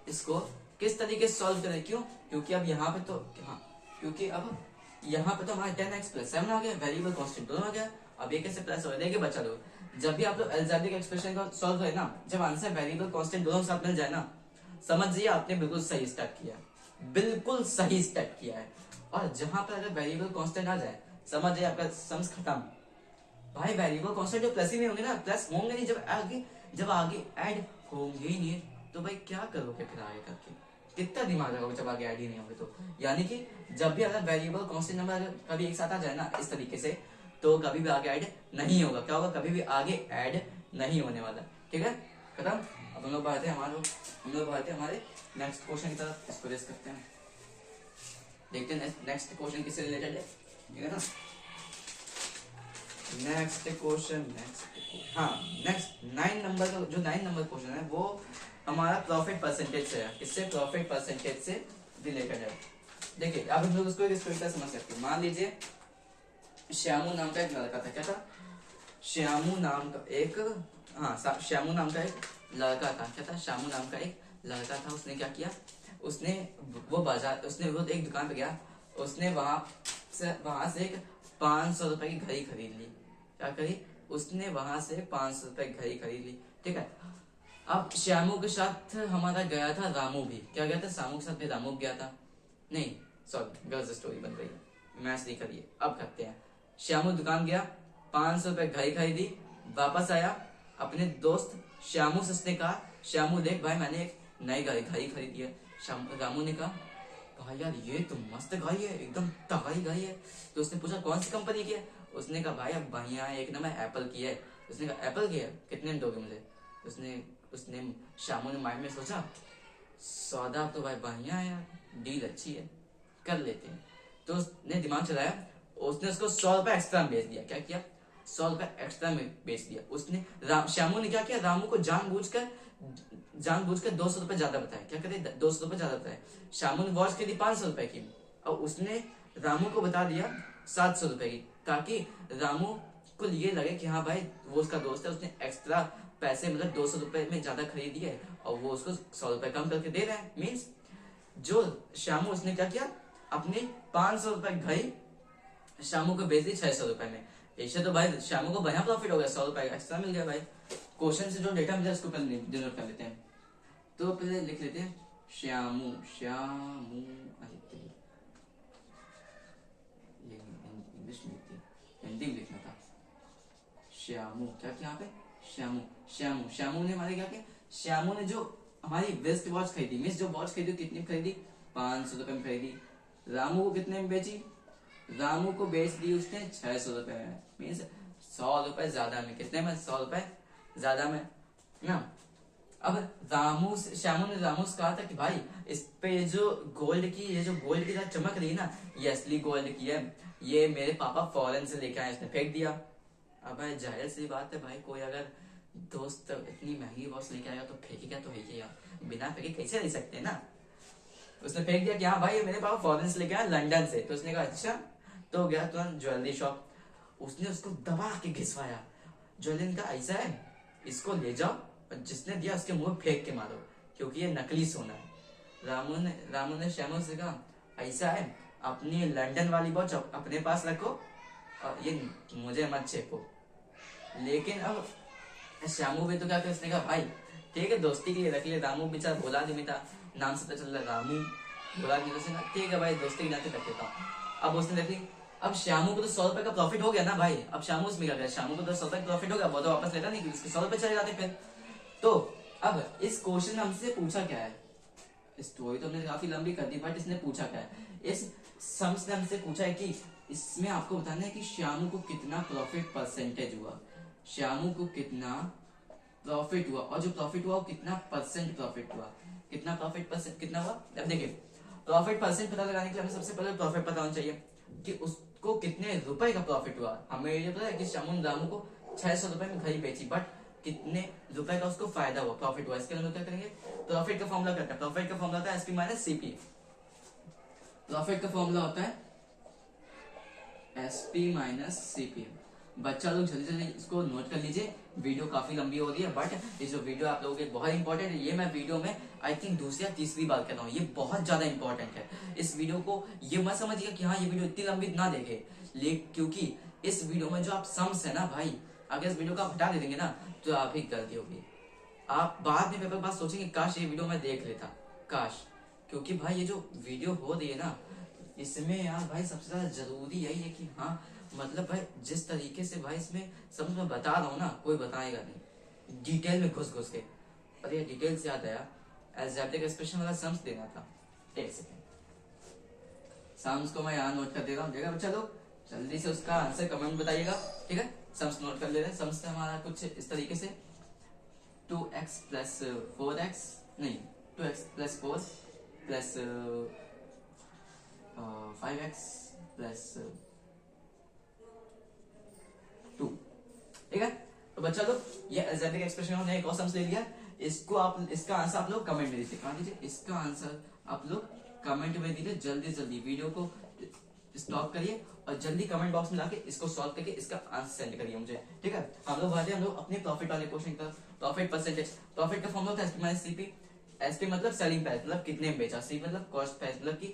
इसको किस तरीके से सॉल्व करें, क्यों, क्योंकि अब यहाँ पे तो हाँ, क्योंकि अब यहाँ पे तो हमारा 10x + 7 आ गया, वेरिएबल कांस्टेंट दोनों आ गया। अब ये कैसे प्लस हो जाएगा बच्चा लोग, जब भी आप लोग अलजेब्रिक एक्सप्रेशन का सॉल्व करें ना, जब आंसर वेरिएबल कांस्टेंट दोनों साथ मिल जाए ना, समझ जाइए आपने बिल्कुल सही स्टार्ट किया है, बिल्कुल सही स्टार्ट किया है। और जहां पर अगर वेरिएबल कांस्टेंट आ जाए, समझ जाइए आपका सम्स खत्म। भाई वेरिएबल कांस्टेंट जो प्लस ही नहीं होंगे ना, प्लस होंगे नहीं, जब आगे ऐड होंगे ही नहीं, तो भाई क्या करोगे फिर आगे करके, कितना दिमाग लगाओगे जब आगे ऐड ही नहीं होंगे तो। यानी कि जब भी अगर वेरिएबल कांस्टेंट नंबर कभी एक साथ आ जाए ना इस तरीके से, तो कभी भी आगे ऐड नहीं होगा। क्या होगा, कभी भी आगे ऐड नहीं होने वाला, ठीक है, खत्म। अब हम लोग बढ़ते हैं हमारे नेक्स्ट क्वेश्चन की तरफ, इसको रेस करते हैं, देखते हैं नेक्स्ट क्वेश्चन किससे रिलेटेड है, ठीक है ना। नेक्स्ट क्वेश्चन हाँ, नेक्स्ट 9 नंबर का जो 9 नंबर क्वेश्चन है वो हमारा प्रॉफिट परसेंटेज से है, किससे, प्रॉफिट परसेंटेज से रिलेटेड है। देखिए अब हम लोग इसको इस तरीके से समझ सकते हैं। मान लीजिए श्यामू नाम का एक लड़का था। क्या था? श्यामू नाम का एक, हाँ, श्यामू नाम का एक लड़का था। क्या था? श्यामू नाम का एक लड़का था। उसने क्या किया, उसने वो एक दुकान पे गया, उसने वहां से एक 500 रुपए की घड़ी खरीद ली। क्या करी? उसने वहां से 500 रुपए की घड़ी खरीद ली। ठीक है। अब श्यामू के साथ हमारा गया था रामू भी। क्या गया था? श्यामू के साथ भी रामू गया था। नहीं, सॉरी, गर्ल्स स्टोरी बन रही है, मैच नहीं करिए। अब करते हैं। श्यामू दुकान गया, 500 रुपए घड़ी खरीदी, वापस आया, अपने दोस्त श्यामू से उसने कहा, श्यामू देख भाई, मैंने एक नई घड़ी खरीदी है। रामू ने कहा, भाई यार ये तो मस्त घड़ी है, एकदम तगड़ी घड़ी है। तो उसने पूछा कौन सी कंपनी की है? उसने कहा भाई अब बढ़िया है, एक नंबर एप्पल की है। उसने कहा एप्पल की है, कितने में दोगे मुझे? उसने श्यामू ने माइंड में सोचा, सौदा तो भाई बढ़िया है यार, डील अच्छी है, कर लेते हैं। तो उसने दिमाग चलाया, उसने उसको 100 रुपए एक्स्ट्रा में बेच दिया। क्या किया? 100 रुपए एक्स्ट्रा में बेच दिया उसने। श्यामू ने क्या किया? रामू को जानबूझकर 200 रुपए ज्यादा बताया। क्या करे? 200 रुपए ज्यादा बताया। श्यामू ने वॉच खरीदी 500 रुपए की, और उसने रामू को बता दिया 700 रुपए की, ताकि रामू को ये लगे कि हाँ भाई वो उसका दोस्त है, उसने एक्स्ट्रा पैसे मतलब 200 रुपए में ज्यादा खरीदी है और वो उसको 100 रुपए कम करके दे रहा है। मीन्स जो श्यामू, उसने क्या किया, अपनी 500 रुपए घड़ी श्यामू को बेच दी 600 रुपए में। ऐसे तो भाई श्यामू को बढ़िया प्रॉफिट हो गया, 100 रुपए एक्स्ट्रा मिल गया भाई। क्वेश्चन से जो डेटा मिला उसको पहले डिनोट कर लेते हैं। तो पहले लिख लेते हैं श्यामू आदित्य, ये इंग्लिश में लिखती है, हिंदी में लिखना था। श्यामू क्या किया यहाँ पे? श्यामू ने हमारे क्या किया? श्यामू ने जो हमारी वेस्ट वॉच खरीदी, मिस जो वॉच खरीदी कितनी खरीदी? 500 रुपए में खरीदी। रामू को कितने में बेची? रामू को बेच दी उसने 600 रुपए में, मीन्स 100 रुपए ज्यादा में। कितने में? 100 रुपए ज्यादा में ना। अब श्यामू ने रामू से कहा था कि भाई इस पे जो गोल्ड की चमक रही है ना, ये असली गोल्ड की है, ये मेरे पापा फॉरेन से लेके आए। इसने फेंक दिया। अब भाई जाहिर सी बात है भाई, कोई अगर दोस्त इतनी महंगी वॉच लेके आएगा तो फेंकेगा तो है ही यार, बिना फेंके कैसे रह सकते हैं ना। उसने फेंक दिया कि हाँ भाई मेरे पापा फॉरेन से लेके आए, लंदन से। तो उसने कहा अच्छा। तो गया तुरंत ज्वेलरी शॉप, उसने उसको दबा के घिसवाया। ज्वेलरी का ऐसा है, इसको ले जाओ और जिसने दिया उसके मुंह फेंक के मारो, क्योंकि ये नकली सोना है। रामू ने श्यामू से कहा ऐसा है, अपनी लंदन वाली वॉच अपने पास रखो और ये मुझे मत चेपो। लेकिन अब श्यामू भी तो क्या कर, उसने कहा भाई ठीक है दोस्ती के लिए रख ले। रामू बेचारा भोला आदमी था, नाम से तो चल रहा रामू, भोला आदमी तो ठीक है भाई दोस्ती के नाते रख लेता हूँ। अब उसने रख ली। अब श्यामू को तो 100 रुपए का प्रॉफिट हो गया ना भाई। अब श्यामू उसमें क्या गया? श्यामू को तो 100 रुपए का प्रॉफिट हो गया, वो तो वापस लेता नहीं, उसके 100 रुपए चले जाते फिर। तो अब इस क्वेश्चन में हमसे पूछा क्या है? स्टोरी तो हमने काफी लंबी कर दी, बट इसने पूछा क्या है? इस सम्स ने हमसे पूछा है कि इसमें आपको बताना है कि श्यामू को कितना प्रॉफिट परसेंटेज हुआ, श्यामू को कितना प्रॉफिट हुआ, और जो प्रॉफिट हुआ वो कितना परसेंट प्रॉफिट हुआ, कितना प्रॉफिट परसेंट कितना हुआ। अब देखिए प्रॉफिट परसेंट पता लगाने के लिए हमें सबसे पहले प्रॉफिट पता होना चाहिए कि उसको कितने रुपए का प्रॉफिट हुआ। हमें ये पता है कि श्यामू ने रामू को 600 रुपए में घड़ी बेची, बट कितने रुपए का उसको फायदा हुआ, प्रॉफिट हुआ। इसके लिए हम क्या करेंगे? प्रॉफिट का फॉर्मूला करते हैं। प्रॉफिट का फॉर्मूला होता है एसपी माइनस सीपी। प्रॉफिट का फॉर्मूला होता है एसपी माइनस सीपी। बच्चा लोग जल्दी जल्दी इसको नोट कर लीजिए, वीडियो काफी लंबी हो रही है, बट ये जो वीडियो आप लोगों के बहुत इंपॉर्टेंट है। ये मैं वीडियो में आई थिंक दूसरी या तीसरी बार कर रहा हूँ, ये बहुत ज्यादा इंपॉर्टेंट है। इस वीडियो को ये मत समझिए कि हाँ ये वीडियो इतनी लंबी ना देखे, क्योंकि इस वीडियो में जो आप सम्स है ना भाई, अगर इस वीडियो को आप हटा दे देंगे ना तो आप ही गलती होगी। आप बाद में पेपर पास सोचेंगे काश ये वीडियो मैं देख लेता, काश। क्योंकि भाई ये जो वीडियो हो रही है ना, इसमें यार भाई सबसे ज्यादा जरूरी यही है कि हाँ मतलब भाई जिस तरीके से भाई इसमें समझ में बता रहा हूँ ना, कोई बताएगा नहीं डिटेल में घुस घुस के। और ये डिटेल से याद आया, एल्जेब्रिक एक्सप्रेशन वाला सम्स देना था। एक सेकेंड, सम्स को मैं यहाँ नोट कर दे रहा हूँ। देखा बच्चा लोग, जल्दी से उसका आंसर कमेंट में बताइएगा, ठीक है। सम्स नोट कर ले रहे हैं। सम्स से हमारा कुछ इस तरीके से 2x प्लस 4x नहीं 2x plus 4 plus 5x plus 2, ठीक है। तो बच्चा लोग ये अलजेब्रिक एक्सप्रेशन हमने एक और सम्स ले लिया। इसको आप, इसका आंसर आप लोग कमेंट में दीजिए। कहाँ दीजिए? इसका आंसर आप लोग कमेंट में दीजिए जल्दी जल्दी। वीडियो को स्टॉप करिए और जल्दी कमेंट बॉक्स में लाके इसको सॉल्व करके इसका आंसर सेंड करिए मुझे, ठीक है। हम लोग बढ़ते हैं हम लोग अपने प्रॉफिट वाले क्वेश्चन का। प्रॉफिट परसेंटेज, प्रॉफिट का फॉर्मूला होता है एसपी माइनस सीपी। एसपी मतलब सेलिंग प्राइस, मतलब कितने में बेचा, सी मतलब कॉस्ट प्राइस, मतलब कि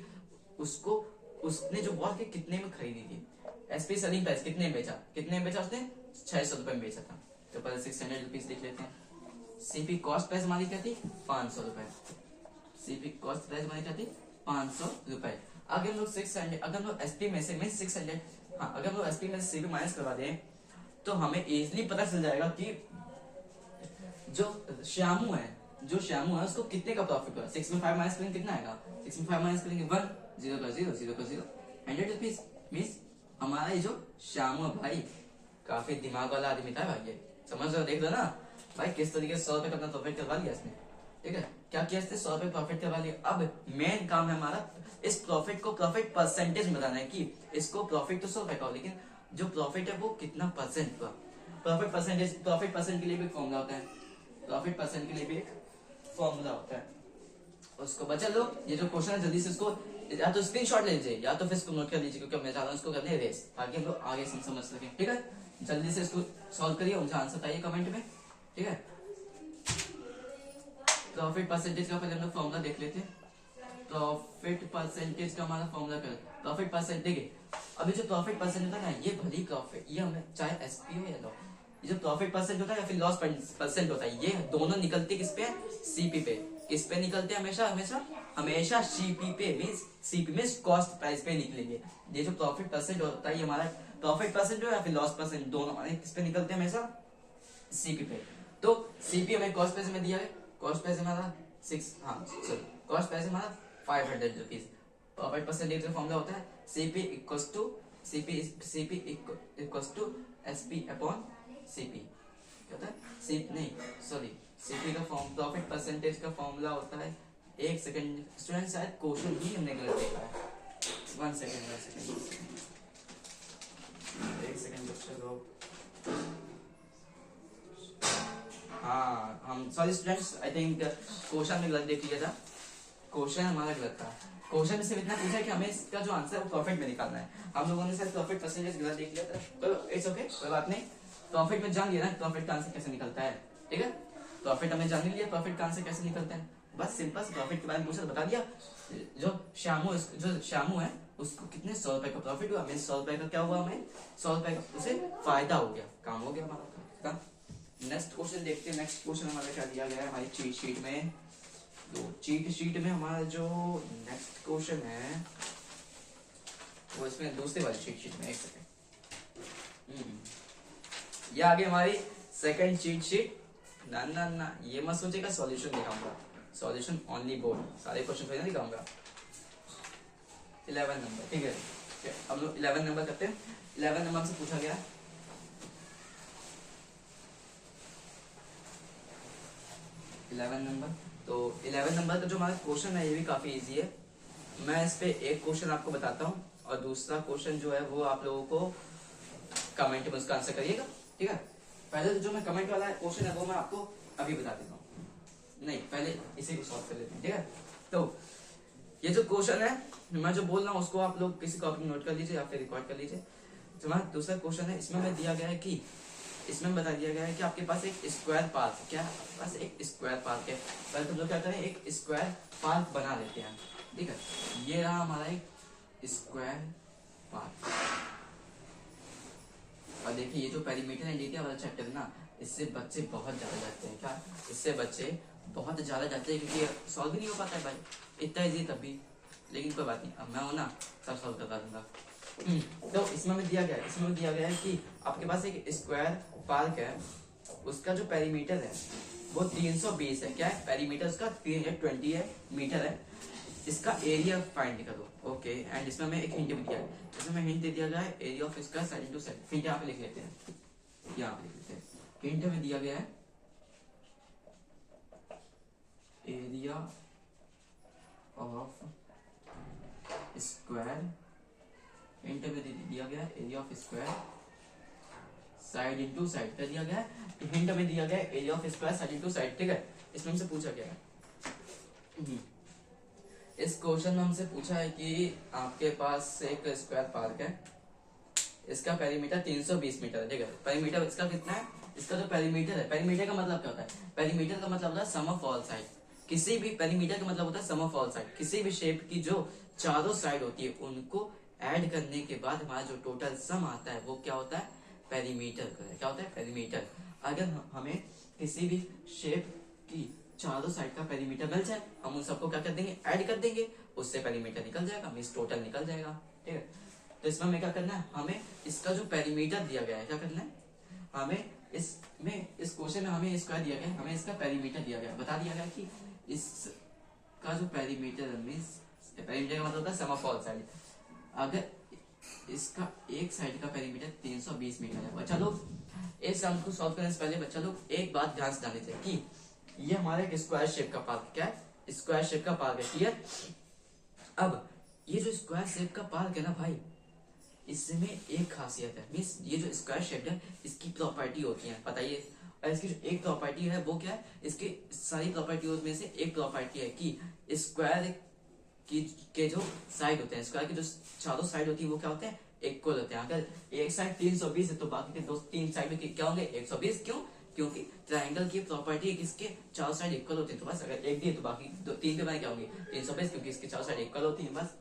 उसको उसने जो बॉल के कितने में खरीदी थी। एसपी सेलिंग प्राइस कितने में बेचा, कितने में बेचा उसने, 600 रुपए में बेचा था, तो पहले 600 रुपीज लिख लेते हैं। सीपी कॉस्ट प्राइस हमारी क्या थी, 500 रुपए। सीपी कॉस्ट प्राइस हमारी क्या थी, 500 रुपए। अगर हम लोग 600, अगर हम लोग एसपी में से 600, हाँ अगर हम लोग एसपी में से सीपी माइनस करवा दें तो हमें इजिली पता चल जाएगा कि जो श्यामू है उसको कितने का प्रॉफिट हुआ। 6 में 5 माइनस करेंगे कितना आएगा, 6 में 5 माइनस करेंगे 1, 0 का 0, 0 का 0, 100 रुपीज। मीन्स हमारा ये जो श्यामू है भाई काफी दिमाग वाला आदमी था भाई, ये समझ रहे, देख लो ना भाई किस तरीके से 100 रुपए का अपना प्रॉफिट करवा लिया इसने, ठीक है। क्या किया इसने, 100 रुपए प्रॉफिट करवा लिया। अब मेन काम है हमारा इस प्रॉफिट को प्रॉफिट परसेंटेज में बताना है कि इसको प्रॉफिट तो 100 रुपए का हो, लेकिन जो प्रॉफिट है वो कितना परसेंट का। प्रॉफिट परसेंटेज, प्रॉफिट परसेंट के लिए भी एक फॉर्मूला होता है, प्रॉफिट परसेंट के लिए भी एक फॉर्मूला होता है, उसको बचा लो। ये जो क्वेश्चन है जल्दी से इसको या तो स्क्रीनशॉट ले लीजिए या तो फिर इसको नोट कर लीजिए, क्योंकि मैं चाह रहा हूँ इसको करने रेस ताकि हम लोग आगे समझ सकें, ठीक है। जल्दी से इसको सॉल्व करिए, मुझे आंसर बताइए कमेंट में, ठीक है। प्रॉफिट परसेंटेज का पहले हम लोग फॉर्मूला देख लेते हैं। प्रॉफिट परसेंटेज का हमारा फॉर्मूला क्या है, प्रॉफिट परसेंट देखिए। अभी जो प्रॉफिट परसेंट होता है ना, ये भली प्रॉफिट, ये हमें चाहे एसपी हो या लॉ, ये जो प्रॉफिट परसेंट होता है या फिर लॉस परसेंट होता है, ये दोनों निकलते किस पे, सीपी पे। किस पे निकलते हैं हमेशा हमेशा हमेशा सीपी पे, मींस सीपी में कॉस्ट प्राइस पे निकलेंगे। ये जो प्रॉफिट परसेंट होता है ये हमारा प्रॉफिट परसेंट हो या फिर लॉस परसेंट, दोनों किस पे निकलते हैं हमेशा, सीपी पे। तो सीपी हमें कॉस्ट प्राइस में दिया है, कॉस्ट प्राइस हमारा 6, हाँ सॉरी कॉस्ट प्राइस हमारा 500 रुपीज। प्रॉफिट परसेंटेज का फॉर्मूला होता है CP equals to CP equals to SP upon CP. क्या होता है, सीपी नहीं सॉरी सीपी का फॉर्म, प्रॉफिट परसेंटेज का फॉर्मूला होता है, एक सेकंड स्टूडेंट शायद क्वेश्चन ही हमने गलत देखा है, 1 सेकंड एक सेकंड बच्चे लोग, हाँ हम sorry students, I think question में गलत देख लिया था, क्वेश्चन हमारा गलत था। क्वेश्चन में सिर्फ इतना पूछा कि हमें इसका जो आंसर है वो प्रॉफिट में निकालना है, हम लोगों ने सिर्फ प्रॉफिट परसेंटेज गलत देख लिया था, तो इट्स ओके कोई बात नहीं। प्रॉफिट में जान लिया ना प्रॉफिट का आंसर कैसे निकलता है, ठीक है। प्रॉफिट हमें जान लिया प्रॉफिट का आंसर कैसे निकलता है, बस सिंपल प्रॉफिट के बारे में पूछा बता दिया। जो श्यामू है उसको कितने 100 रुपए का प्रॉफिट हुआ, हमें 100 रुपए का क्या हुआ, हमें 100 रुपए का उसे फायदा हो गया, काम हो गया हमारा। नेक्स्ट क्वेश्चन देखते हैं। नेक्स्ट क्वेश्चन हमारा क्या दिया गया है हमारी चीट शीट में, तो चीट शीट में हमारा जो नेक्स्ट क्वेश्चन है वो इसमें दूसरे वाली चीट शीट में, एक सेकंड, ये आगे हमारी सेकंड चीट शीट। ना ना ना ये मत सोचेगा सॉल्यूशन दिखाऊंगा, सॉल्यूशन ओनली बोर्ड, सारे क्वेश्चन थोड़ी ना दिखाऊंगा। 11 नंबर, ठीक है, अब लोग 11 नंबर करते हैं। 11 नंबर से पूछा गया 11 नंबर, तो 11 नंबर का जो हमारा क्वेश्चन है ये भी काफी इजी है। मैं इस पे एक क्वेश्चन आपको बताता हूँ और दूसरा क्वेश्चन जो है वो आप लोगों को कमेंट में उसका आंसर करिएगा, ठीक है। पहले तो जो मैं कमेंट वाला क्वेश्चन है वो मैं आपको अभी बता देता हूँ, नहीं पहले इसी को सॉल्व कर लेते हैं, ठीक है। तो ये जो क्वेश्चन है मैं जो बोल रहा हूँ उसको आप लोग किसी कॉपी में नोट कर लीजिए या फिर रिकॉर्ड कर लीजिए। जो हमारा दूसरा क्वेश्चन है इसमें हमें दिया गया है कि इसमें बता दिया गया है कि आपके पास एक स्क्वायर पार्क है, क्या आपके पास एक स्क्वायर पार्क है। पहले तो हम लोग क्या करें, एक स्क्वायर पार्क बना लेते हैं, ठीक है। ये रहा हमारा एक स्क्वायर पार्क, और देखिए ये जो पेरीमीटर एंड एरिया वाला चैप्टर है ना, इससे बच्चे बहुत ज्यादा जाते हैं, क्या इससे बच्चे बहुत ज्यादा जाते हैं क्योंकि सॉल्व ही नहीं हो पाता है भाई, इतना इजी तब भी, लेकिन कोई बात नहीं, अब मैं हूं ना सब सॉल्व करवा दूंगा। तो इसमें दिया गया है कि आपके पास एक स्क्वायर पार्क है, उसका जो पेरीमीटर है वो 320 है, क्या है पेरीमीटर उसका 320 है मीटर है, इसका एरिया फाइंड करो, ओके। एंड इसमें हमें एक हिंट भी दिया है, इसमें हमें हिंट दे दिया गया है area of square side into side. Hint यहाँ पे लिख लेते हैं, यहाँ पे लिख लेते हैं, हिंट में दिया गया है एरिया ऑफ स्क्वायर, हिंट में दिया गया है area of square side into side कर दिया गया है, हिंट में दिया गया है area of square side into side, ठीक है। इसमें हमसे पूछा गया है इस क्वेश्चन में हमसे पूछा है कि आपके पास एक स्क्वायर पार्क है, इसका पेरीमीटर 320 मीटर है, ठीक है। पेरीमीटर इसका कितना है, इसका जो पेरीमीटर है, पेरीमीटर का मतलब क्या होता है, पेरीमीटर का मतलब होता है सम ऑफ ऑल साइड। किसी भी पेरीमीटर का मतलब होता है सम ऑफ ऑल साइड, किसी भी शेप की जो चारों साइड होती है उनको ऐड करने के बाद हमारा जो टोटल सम आता है वो क्या होता है, पेरीमीटर का। क्या होता है, पेरीमीटर। अगर हमें किसी भी शेप की चारों साइड का पेरीमीटर मिल जाए, हम उन सबको क्या कर देंगे, ऐड कर देंगे, उससे पेरीमीटर निकल जाएगा, मींस टोटल निकल जाएगा, ठीक है। तो इसमें हमें क्या करना है, हमें इसका जो पेरीमीटर दिया गया है, क्या करना है, हमें इस क्वेश्चन में हमें स्क्वायर दिया गया है, हमें इसका पेरीमीटर दिया गया है, बता दिया गया कि इसका जो पेरीमीटर मींस पेरीमीटर का मतलब होता है सम ऑफ ऑल साइड। अगर इसका एक साइड का पेरीमीटर 320 मीटर है, बच्चा लोग इस सम को सॉल्व करने से पहले बच्चा लोग एक बात ध्यान से जानी चाहिए कि ये हमारा एक स्क्वायर शेप का पार्क, क्या है, स्क्वायर शेप का पार्क है, क्लियर। अब ये जो स्क्वायर शेप का पार्क है ना भाई, इसमें एक खासियत है, मीन्स ये जो स्क्वायर शेप है इसकी प्रॉपर्टी होती है, बताइए। और इसकी जो एक प्रॉपर्टी है वो क्या है, इसकी सारी प्रॉपर्टी में से एक प्रॉपर्टी है कि स्क्वायर के जो साइड होते हैं, स्क्वायर के जो चारों साइड होती है वो क्या होते हैं, इक्वल होते हैं। अगर एक साइड 320 है तो बाकी के तीन साइड में क्या होंगे, 120। क्यों, क्योंकि ट्राइंगल की प्रॉपर्टी है कि इसके चारों साइड इक्वल होते हैं, तो बस अगर एक दी है तो बाकी तीन के बारे क्या होंगे 320, क्योंकि इसके चारों साइड इक्वल होती है, बस।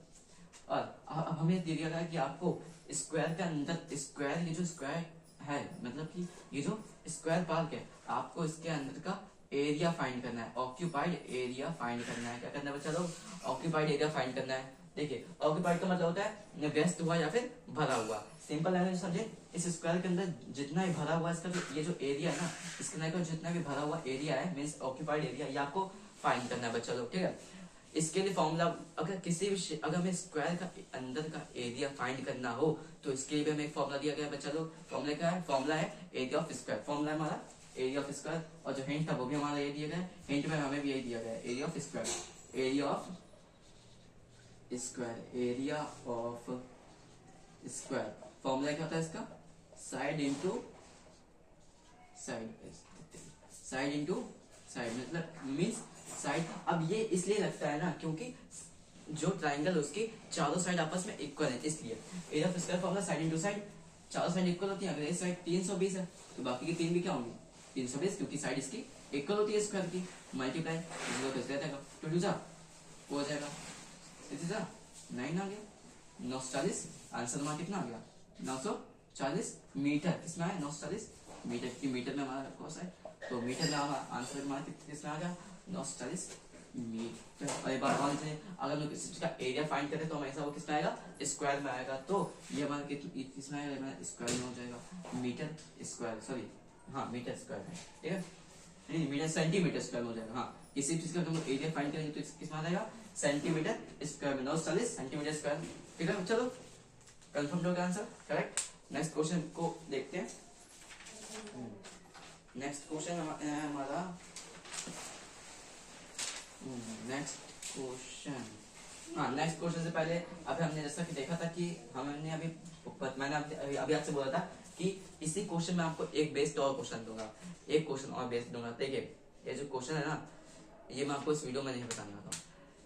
और अब हमें दिया गया है कि आपको स्क्वायर के अंदर स्क्वायर, ये जो स्क्वायर है मतलब कि ये जो स्क्वायर पार्क है, आपको इसके अंदर का एरिया फाइंड करना है, ऑक्यूपाइड एरिया फाइंड करना है। क्या करना है बच्चा लोग, ऑक्यूपाइड एरिया फाइंड करना है। देखिए ऑक्यूपाइड का मतलब होता है व्यस्त हुआ या फिर भरा हुआ। सिंपल लैंग्वेज समझे, इस स्क्वायर के अंदर जितना भी भरा हुआ इसका ये जो एरिया है ना, इसके अंदर जितना भी भरा हुआ एरिया है मीन्स ऑक्यूपाइड एरिया, ये आपको फाइंड करना है बच्चा लोग, ठीक है। इसके लिए फॉर्मूला, अगर किसी भी अगर हमें स्क्वायर का अंदर का एरिया फाइंड करना हो तो इसके लिए भी हमें एक फॉर्मूला दिया गया है बच्चा लोग। फॉर्मूला क्या है, फॉर्मूला है एरिया ऑफ स्क्वायर, फॉर्मूला है हमारा एरिया ऑफ स्क्वायर। और जो हिंट था वो भी हमारा ये दिया गया है, हिंट में हमें भी यही दिया गया है, area of square, area of square, area of square. Formula क्या होता है इसका, side into side, side into side मतलब मीन्स साइड। अब ये इसलिए लगता है ना क्योंकि जो ट्राइंगल उसके चारों साइड आपस में इक्वल है, इसलिए area of square formula side into side, चारों साइड इक्वल होती है। अगर इस साइड 320 है तो बाकी की तीन भी क्या होंगी 320, क्योंकि साइड इसकी इक्वल होती है स्क्वायर की। मल्टीप्लाई टू टू जा हो जाएगा, 9 आ गया, 940। आंसर हमारा कितना आ गया 940 मीटर। किसमें आया 940 मीटर, की मीटर में हमारा कौन सा है, तो मीटर में हमारा आंसर हमारा किसमें आ गया 940 मीटर। और एक बात और है, अगर हम किसी चीज का एरिया फाइंड करें तो हमेशा वो किसमें आएगा, स्क्वायर में आएगा। तो ये हमारा किसमें आएगा, स्क्वायर में हो जाएगा, मीटर स्क्वायर, सॉरी हाँ मीटर स्क्वायर है, ठीक है, नहीं मीटर सेंटीमीटर स्क्वायर हो जाएगा। हाँ किसी चीज का तुम एरिया फाइंड करेंगे तो किसमें आ जाएगा, सेंटीमीटर स्क्वायर में, 940 सेंटीमीटर स्क्वायर, ठीक है। चलो कंफर्म हो गया आंसर, करेक्ट। नेक्स्ट क्वेश्चन को देखते हैं। नेक्स्ट क्वेश्चन है हमारा, नेक्स्ट क्वेश्चन, हाँ नेक्स्ट क्वेश्चन से पहले अभी हमने जैसा कि देखा था कि हमने मैंने अभी आपसे बोला था कि इसी क्वेश्चन में आपको एक बेस्ड और क्वेश्चन दूंगा, एक क्वेश्चन और बेस्ड दूंगा। देखिए ये जो क्वेश्चन है ना, ये मैं आपको इस वीडियो में नहीं बताने वाला हूँ।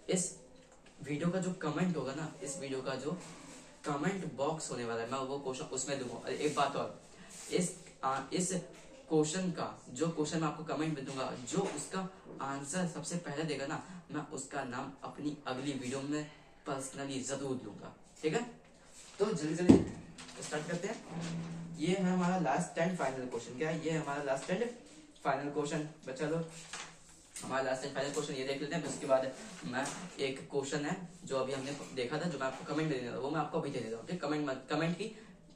इस वीडियो का जो कमेंट होगा ना, इस वीडियो का जो कमेंट बॉक्स होने वाला है, मैं वो क्वेश्चन उसमें दूंगा। और एक बात और, इस क्वेश्चन का जो क्वेश्चन मैं आपको कमेंट में दूंगा, जो उसका आंसर सबसे पहले देगा ना, मैं उसका नाम अपनी अगली वीडियो में पर्सनली जरूर लूंगा, ठीक है। तो जल्दी जल्दी स्टार्ट करते हैं। ये है हमारा लास्ट एंड फाइनल क्वेश्चन, क्या है, ये हमारा लास्ट एंड फाइनल क्वेश्चन। बच्चा लोग हमारा लास्ट एंड फाइनल क्वेश्चन ये देख लेते हैं, फिर उसके बाद मैं एक क्वेश्चन है जो अभी हमने देखा था, जो मैं आपको कमेंट में दे रहा हूँ, वो मैं आपको अभी दे देता हूँ, ठीक।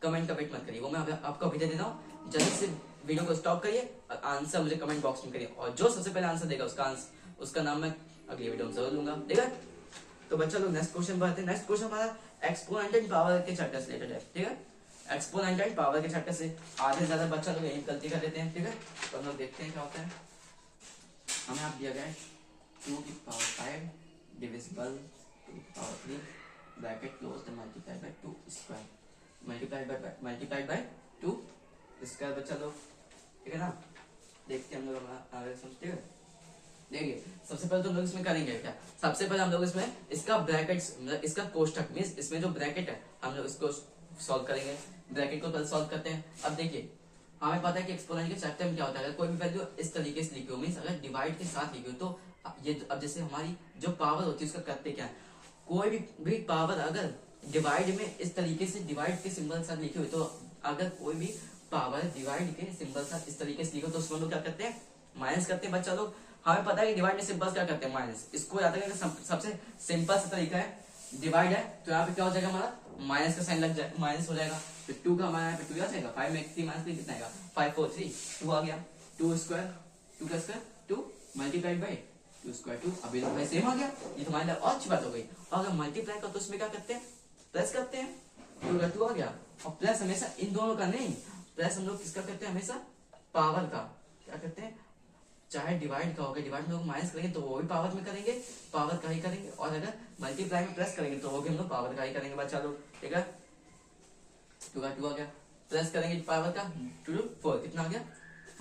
कमेंट का वेट मत करिए, वो मैं आपको अभी दे देता हूँ। जल्दी से वीडियो को स्टॉप करिए और आंसर मुझे कमेंट बॉक्स में करिए, और जो सबसे पहले आंसर देगा उसका नाम मैं अगली वीडियो में जरूर लूंगा, ठीक है। तो बच्चा लोग नेक्स्ट क्वेश्चन बढ़ते हैं। नेक्स्ट क्वेश्चन हमारा एक्सपोनेंट पावर के चैप्टर से रिलेटेड है, ठीक है। एक्सपोनेंट पावर के चैप्टर से आधे ज्यादा बच्चा लोग यही गलती कर देते हैं, ठीक है। तो हम लोग देखते हैं क्या होता है। हमें आप दिया गया है 2 की पावर 5 डिविजिबल 2 की power 3 bracket close the multiplied by 2 square, multiplied by 2 square. बच्चा लोग ठीक है ना, देखते हैं हम लोग आगे समझते हैं। देखिए सबसे पहले तो हम लोग इसमें करेंगे क्या, सबसे पहले हम लोग इसमें इसका ब्रैकेट मतलब इसका कोष्ठक मीन्स इसमें जो ब्रैकेट है हम लोग इसको सॉल्व करेंगे। ब्रैकेट को पहले सॉल्व करते हैं। अब देखिए हमें पता है कि एक्सपोनेंट के चैप्टर में क्या होता है, अगर कोई भी वैल्यू इस तरीके से लिखी हो मीन्स अगर डिवाइड के साथ लिखी हो तो ये अब जैसे हमारी जो पावर होती है उसका करते क्या है, कोई भी पावर अगर डिवाइड में इस तरीके से डिवाइड के सिंबल के साथ लिखी हुई तो अगर कोई भी पावर डिवाइड के सिंबल के साथ इस तरीके से लिखो तो उसमें लोग क्या करते हैं माइनस करते हैं बच्चा लोग। हमें पता है कि डिवाइड में सिंबल्स क्या करते हैं माइनस, इसको याद रखने का सबसे सिंपल सा तरीका है, डिवाइड है तो यहाँ पे क्या हो जाएगा हमारा माइनस का साइन लग जाए माइनस हो जाएगा, फिर 2 का हमारा यहाँ पे 2 आ जाएगा, 5 में 3 माइनस 3 कितना आएगा 5 4 3 2 आ गया, 2 स्क्वायर 2 का स्क्वायर 2 मल्टीप्लाइड बाई 2 स्क्वायर 2, अभी तो भाई सेम आ गया, ये तो हमारे लिए और अच्छी बात हो गई। और अगर मल्टीप्लाई का तो उसमें क्या करते हैं प्लस करते हैं, 2 का 2 आ गया, और प्लस हमेशा इन दोनों का नहीं, प्लस हम लोग किसका करते हैं हमेशा पावर का, क्या करते हैं चाहे डिवाइड का होगा डिवाइड में लोग माइनस करेंगे तो वो भी पावर में करेंगे, पावर का ही करेंगे, और अगर मल्टीप्लाई में प्लस करेंगे तो वो भी हम लोग पावर का ही करेंगे बच्चा लोग, ठीक है। 2 का 2 आ गया, प्लस करेंगे पावर का 2 4 कितना आ गया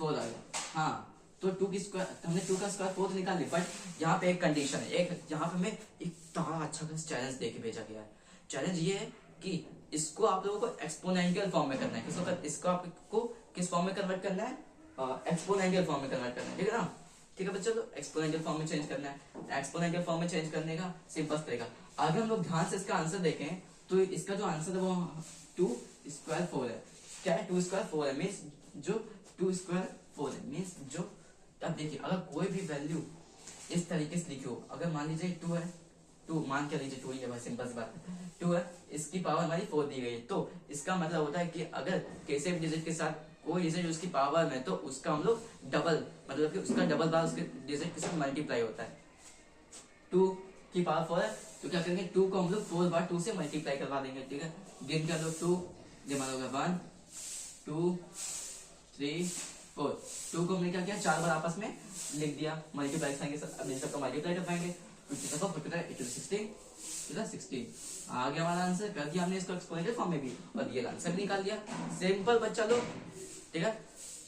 4 आ गया। हाँ तो 2 की स्क्वायर हमने 2 का स्क्वायर 4 निकाल लिया, बट यहाँ पे एक कंडीशन है, एक यहाँ पे हमें इतना अच्छा चैलेंज दे के भेजा गया है। चैलेंज ये है कि इसको आप लोगों को एक्सपोनेंशियल फॉर्म में करना है, इसको आपको किस फॉर्म में कन्वर्ट करना है, एक्सपोनेंशियल फॉर्म में कन्वर्ट करना है, ठीक है ना। ठीक है बच्चों, तो एक्सपोनेंशियल फॉर्म में चेंज करना है। एक्सपोनेंशियल फॉर्म में चेंज करने का सिंपल तरीका, अगर हम लोग ध्यान से इसका आंसर देखें तो इसका जो आंसर है वो 2 स्क्वायर 4 है। क्या है 2 स्क्वायर 4 है मीन्स जो 2 स्क्वायर 4 है मीन्स जो, अब देखिए अगर कोई भी वैल्यू इस तरीके से लिखी हो, अगर मान लीजिए 2 है, 2 मान के लीजिए 2 ही है भाई सिंपल सी बात है, 2 है इसकी पावर हमारी 4 दी गई है, तो इसका मतलब होता है कि अगर किसी भी डिजिट के साथ कोई डिजिट उसकी पावर में तो उसका हम लोग डबल मतलब कि उसका डबल बार उसके डिजिट के साथ मल्टीप्लाई होता है। 2 की पावर 4 है तो क्या करेंगे 2 को हम लोग 4 बार 2 से मल्टीप्लाई करवा देंगे, ठीक है। गिन कर लो 2 जमा होगा 1 2 3 4, 2 को हमने क्या किया 4 बार आपस में लिख दिया मल्टीप्लाई के साथ, अब इन सबको मल्टीप्लाई कर पाएंगे 16 आ गया हमारा आंसर, कर दिया हमने इसको एक्सपोनेंशियल फॉर्म में भी और ये आंसर भी निकाल दिया, सिंपल बच्चा लोग, ठीक है।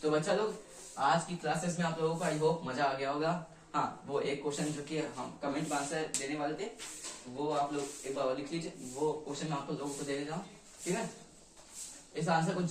तो बच्चा लोग आज की क्लासेस में आप लोगों को आई होप मजा आ गया होगा। हाँ वो एक क्वेश्चन जो कि हम कमेंट में आंसर देने वाले थे वो आप लोग एक बार लिख लीजिए, वो क्वेश्चन मैं आप लोगों को दे देता हूँ, ठीक है। इस आंसर को